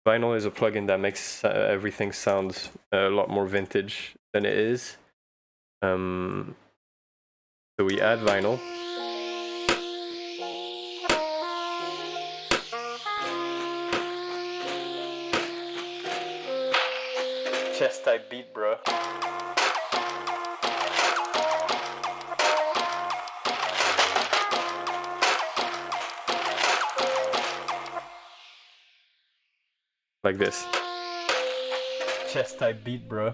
Vinyl is a plugin that makes everything sound a lot more vintage than it is. So we add vinyl. Chest type beat, bro. Like this. Chest type beat, bro.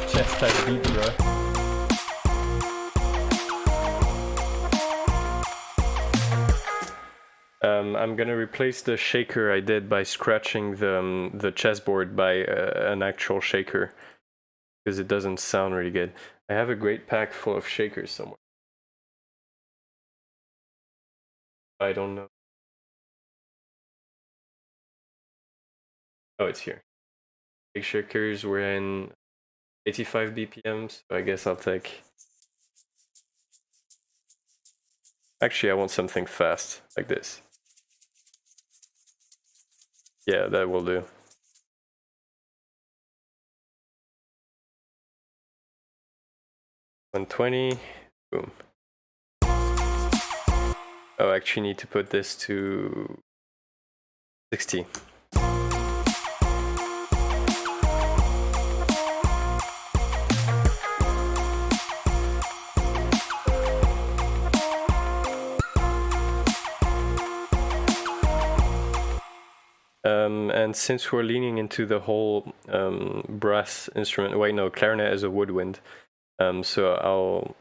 Chest type beat, bro. I'm gonna replace the shaker I did by scratching the chessboard by an actual shaker because it doesn't sound really good. I have a great pack full of shakers somewhere. I don't know. Oh, it's here. Big shakers were in 85 BPM, so I guess I'll take... Actually, I want something fast, like this. Yeah, that will do. $120, boom. Oh, I actually need to put this to 60. And since we're leaning into the whole brass instrument, wait, no, clarinet is a woodwind. So I'll,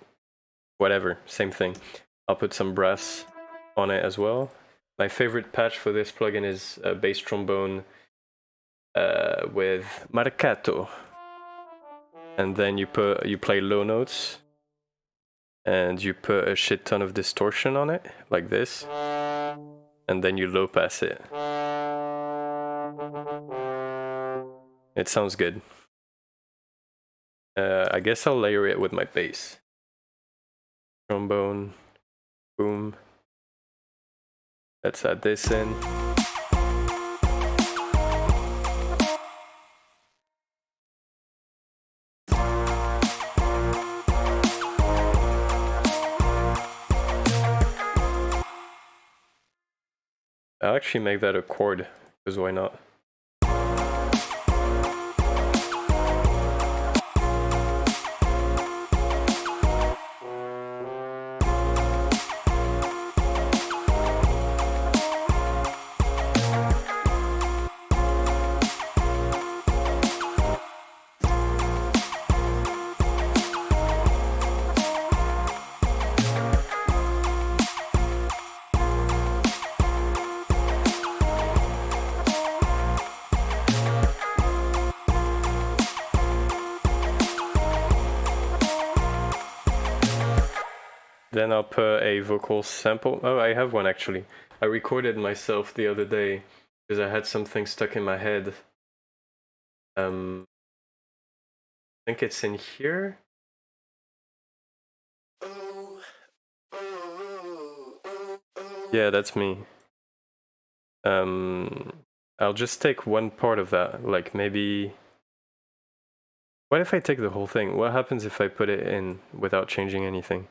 whatever, same thing. I'll put some brass on it as well. My favorite patch for this plugin is bass trombone with marcato. And then you play low notes, and you put a shit ton of distortion on it, like this, and then you low pass it. It sounds good. I guess I'll layer it with my bass. Trombone, boom. Let's add this in. I'll actually make that a chord, because why not? Then I'll put a vocal sample. Oh, I have one actually. I recorded myself the other day because I had something stuck in my head. I think it's in here. Yeah, that's me. I'll just take one part of that, like maybe... What if I take the whole thing? What happens if I put it in without changing anything?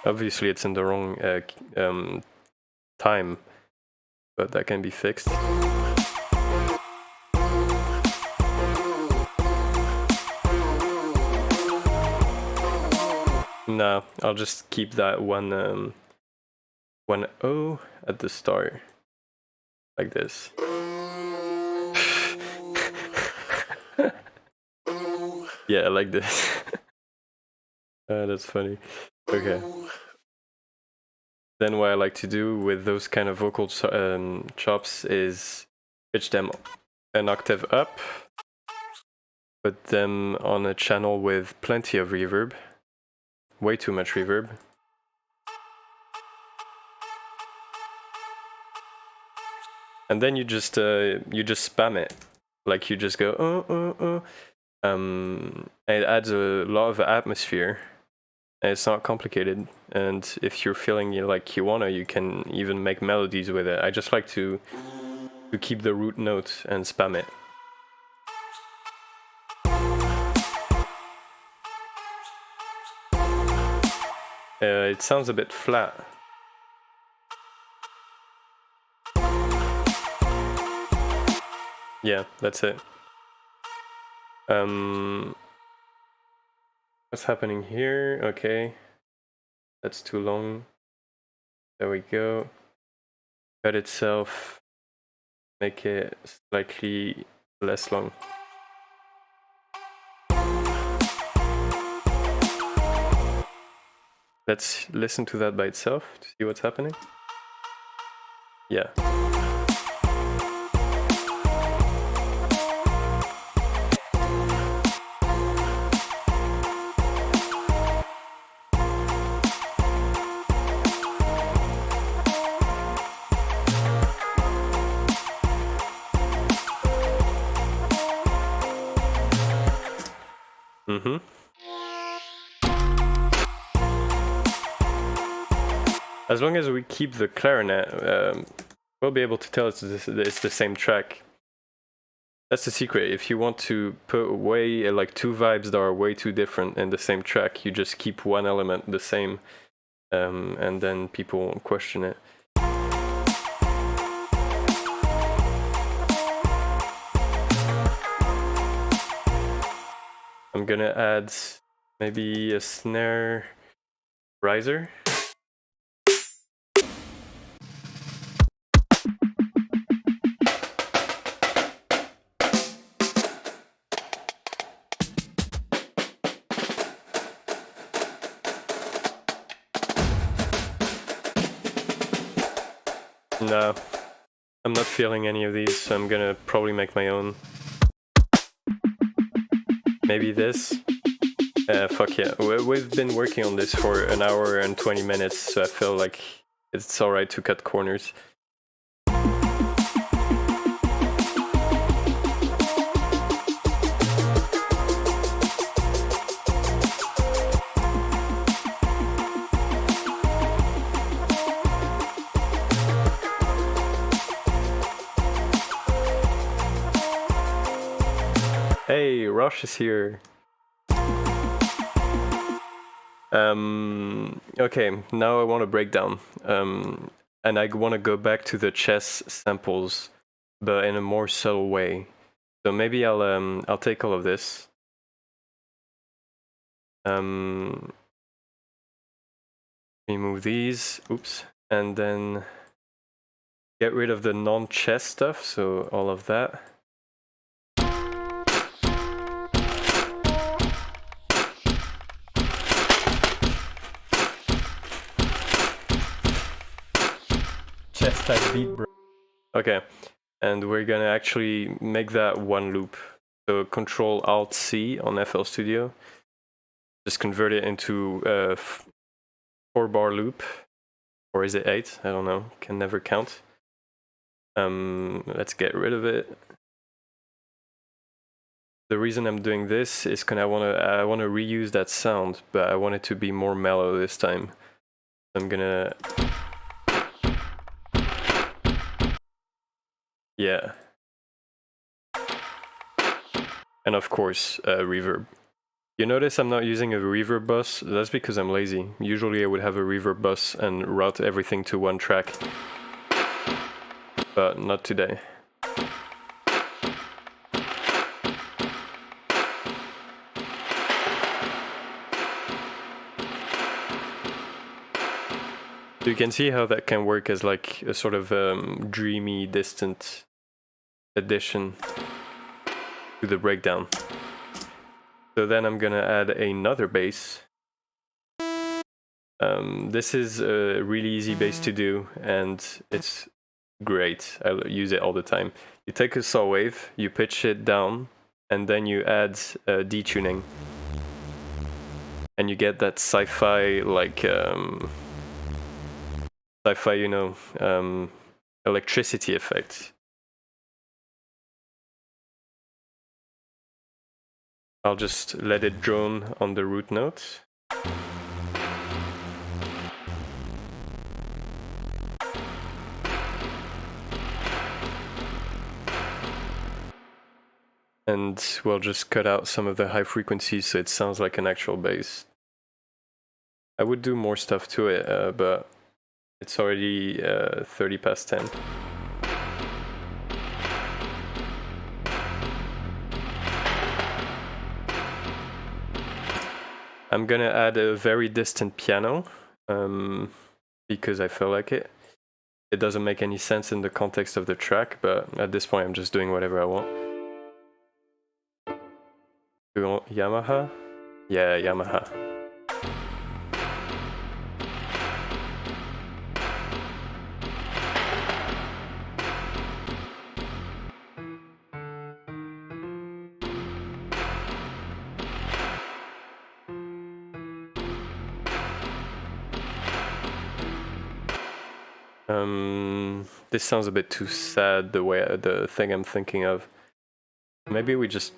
Obviously it's in the wrong time, but that can be fixed. No, I'll just keep that one O at the start, like this. Yeah, like this. That's funny. Okay. Then what I like to do with those kind of vocal chops is pitch them an octave up, put them on a channel with plenty of reverb, way too much reverb. And then you just spam it, like you just go it adds a lot of atmosphere. And it's not complicated, and if you're feeling like you wanna, you can even make melodies with it. I just like to keep the root note and spam it. It sounds a bit flat. Yeah, that's it. What's happening here? Okay, that's too long. There we go. Cut itself, make it slightly less long. Let's listen to that by itself to see what's happening. Yeah. As long as we keep the clarinet, we'll be able to tell it's the same track. That's the secret. If you want to put way like two vibes that are way too different in the same track, you just keep one element the same, and then people won't question it. I'm gonna add maybe a snare riser. No, I'm not feeling any of these, so I'm gonna probably make my own. Maybe this. Fuck yeah. We've been working on this for an hour and 20 minutes, so I feel like it's alright to cut corners. Hey, Rosh is here. Okay, now I want to break down. And I want to go back to the chess samples, but in a more subtle way. So maybe I'll take all of this. Remove these, oops, and then get rid of the non-chess stuff, so all of that. Chess type beat, bro. Okay, and we're gonna actually make that one loop. So Control-Alt-C on FL Studio. Just convert it into a 4-bar loop. Or is it 8? I don't know. Can never count. Let's get rid of it. The reason I'm doing this is because I wanna reuse that sound, but I want it to be more mellow this time. I'm gonna... Yeah. And of course, reverb. You notice I'm not using a reverb bus? That's because I'm lazy. Usually I would have a reverb bus and route everything to one track. But not today. You can see how that can work as like a sort of dreamy, distant addition to the breakdown. So then I'm gonna add another bass. This is a really easy bass to do, and it's great. I use it all the time. You take a saw wave, you pitch it down, and then you add detuning. And you get that sci-fi, like... sci-fi, you know, electricity effect. I'll just let it drone on the root note. And we'll just cut out some of the high frequencies so it sounds like an actual bass. I would do more stuff to it, but it's already 30 past 10. I'm gonna add a very distant piano, because I feel like it. It doesn't make any sense in the context of the track, but at this point I'm just doing whatever I want. Yamaha? Yeah, Yamaha. This sounds a bit too sad, the thing I'm thinking of. Maybe we just...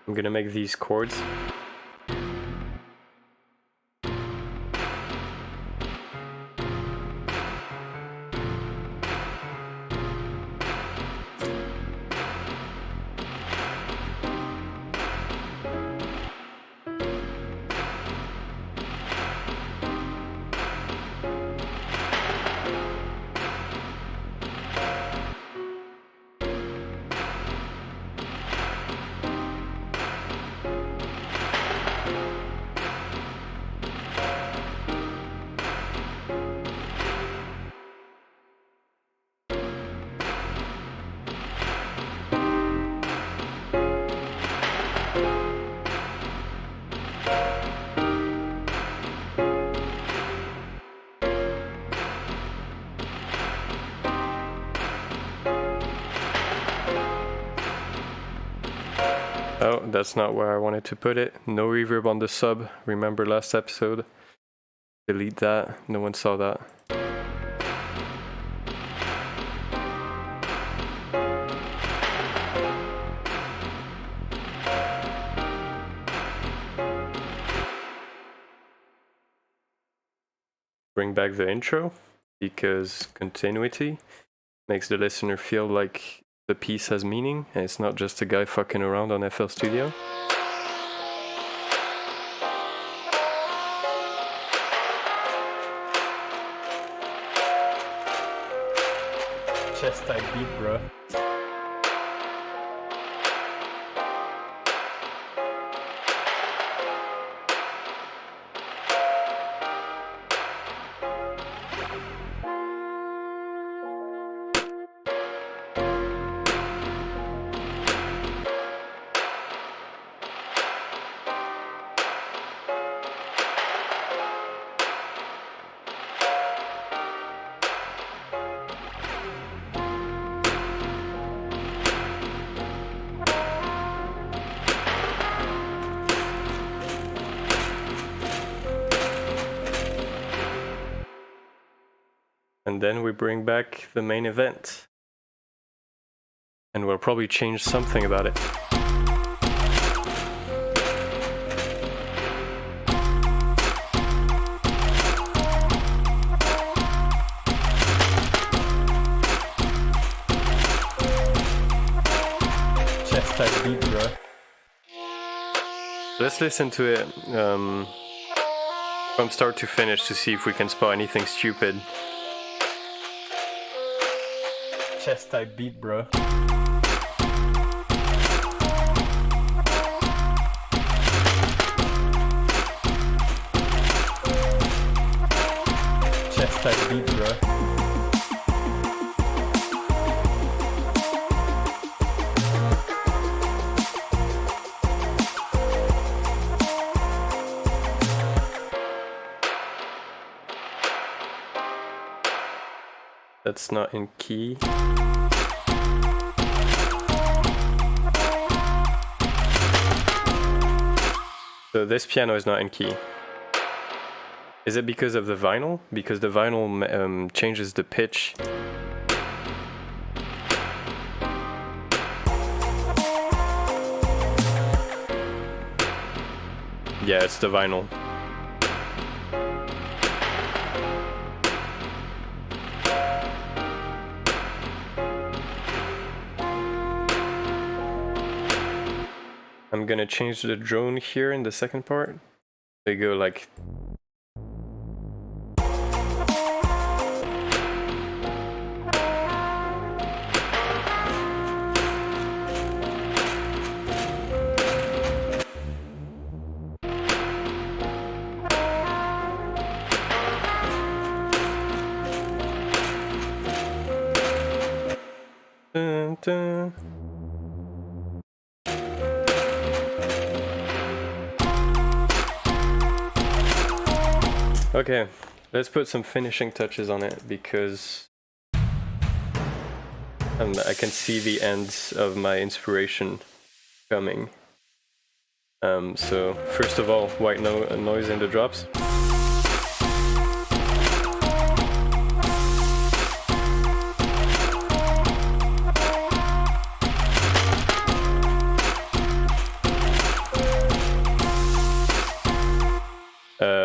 I'm gonna make these chords. Oh, that's not where I wanted to put it. No reverb on the sub. Remember last episode? Delete that. No one saw that. Bring back the intro, because continuity makes the listener feel like the piece has meaning, and it's not just a guy fucking around on FL Studio. Chest type beat, bro. And then we bring back the main event. And we'll probably change something about it. Chest type beat, bro. Let's listen to it from start to finish to see if we can spot anything stupid. Chest type beat, bro. Chest type beat, bro. That's not in key. So this piano is not in key. Is it because of the vinyl? Because the vinyl changes the pitch. Yeah, it's the vinyl. I'm gonna change the drone here in the second part. They go like... Dun, dun. Okay, let's put some finishing touches on it because I can see the ends of my inspiration coming. So first of all, white noise in the drops.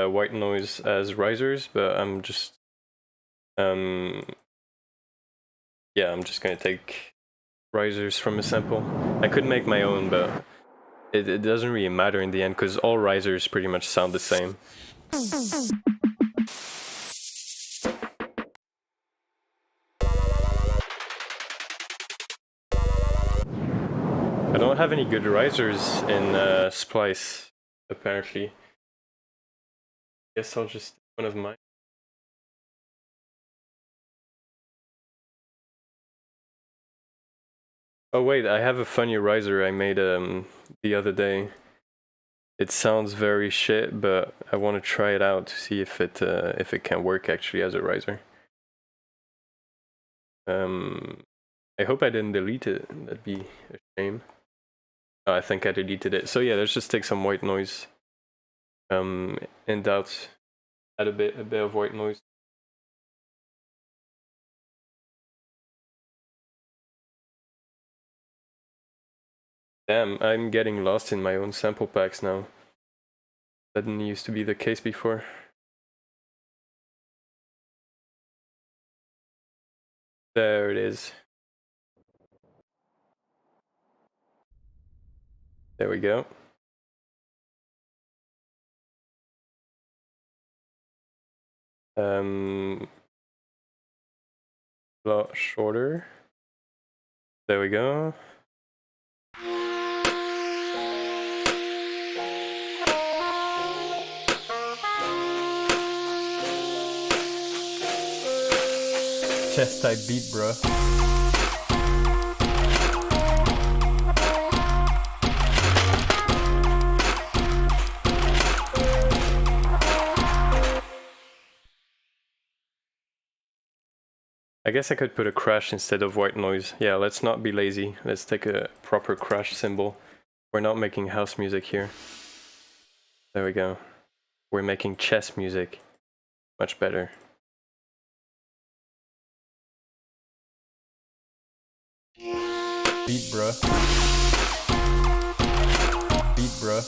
white noise as risers, but I'm just I'm just gonna take risers from a sample. I could make my own, but it doesn't really matter in the end because all risers pretty much sound the same. I don't have any good risers in Splice, apparently. Guess I'll just take one of mine. Oh wait, I have a funny riser I made the other day. It sounds very shit, but I want to try it out to see if it can work actually as a riser. I hope I didn't delete it. That'd be a shame. Oh, I think I deleted it. So yeah, let's just take some white noise. In doubt, add a bit of white noise. Damn, I'm getting lost in my own sample packs now. That didn't used to be the case before. There it is. There we go. A lot shorter. There we go. Chest type beat, bro. I guess I could put a crash instead of white noise. Yeah, let's not be lazy. Let's take a proper crash symbol. We're not making house music here. There we go. We're making chess music. Much better. Beat, bruh. Beat, bruh.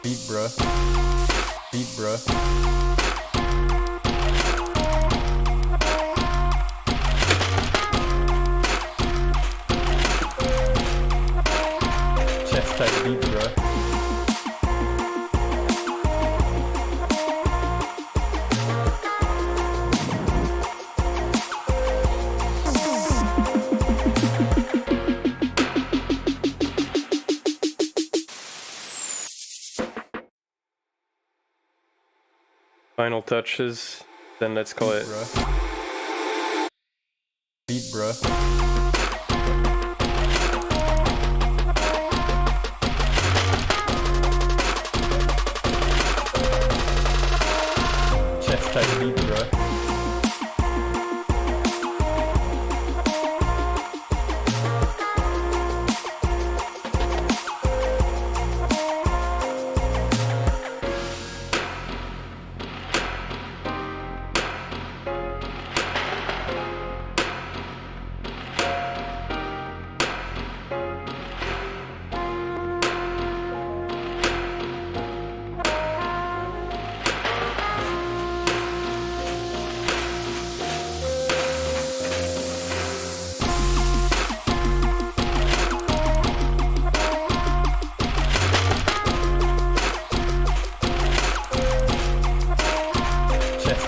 Beat, bruh. Beat, bruh. Type beat, bro. Final touches, then let's call it beat, bro. Type beat, bro.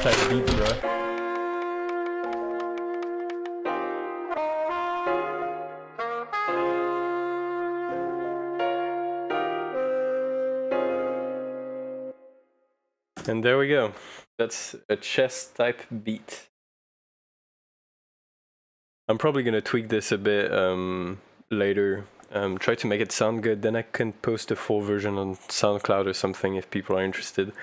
Type beat, bro. And there we go. That's a chess type beat. I'm probably gonna tweak this a bit later. Try to make it sound good, then I can post a full version on SoundCloud or something if people are interested.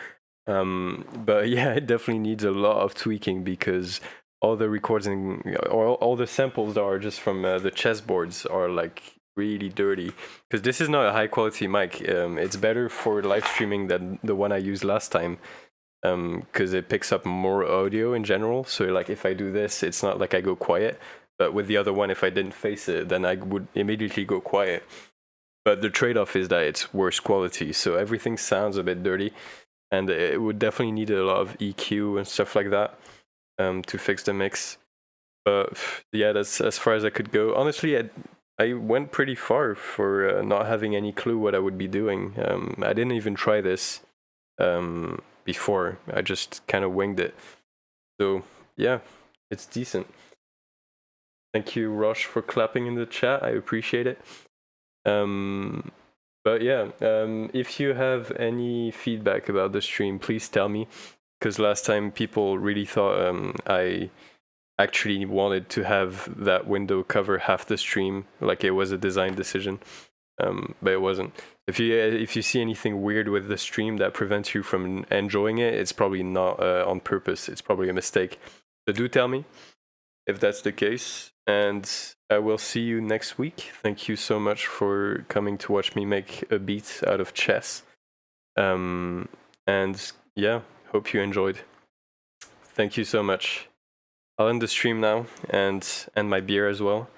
But yeah, it definitely needs a lot of tweaking because all the recording or all the samples that are just from the chessboards are like really dirty. Because this is not a high quality mic. It's better for live streaming than the one I used last time. Because it picks up more audio in general. So like if I do this, it's not like I go quiet. But with the other one, if I didn't face it, then I would immediately go quiet. But the trade-off is that it's worse quality. So everything sounds a bit dirty. and it would definitely need a lot of EQ and stuff like that to fix the mix. But yeah, that's as far as I could go. Honestly, I went pretty far for not having any clue what I would be doing. I didn't even try this before. I just kind of winged it. So yeah, it's decent. Thank you, Rosh, for clapping in the chat. I appreciate it. But yeah, if you have any feedback about the stream, please tell me. Because last time people really thought I actually wanted to have that window cover half the stream, like it was a design decision, but it wasn't. If you see anything weird with the stream that prevents you from enjoying it, it's probably not on purpose. It's probably a mistake. So do tell me if that's the case, and I will see you next week. Thank you so much for coming to watch me make a beat out of chess. And yeah, hope you enjoyed. Thank you so much. I'll end the stream now and my beer as well.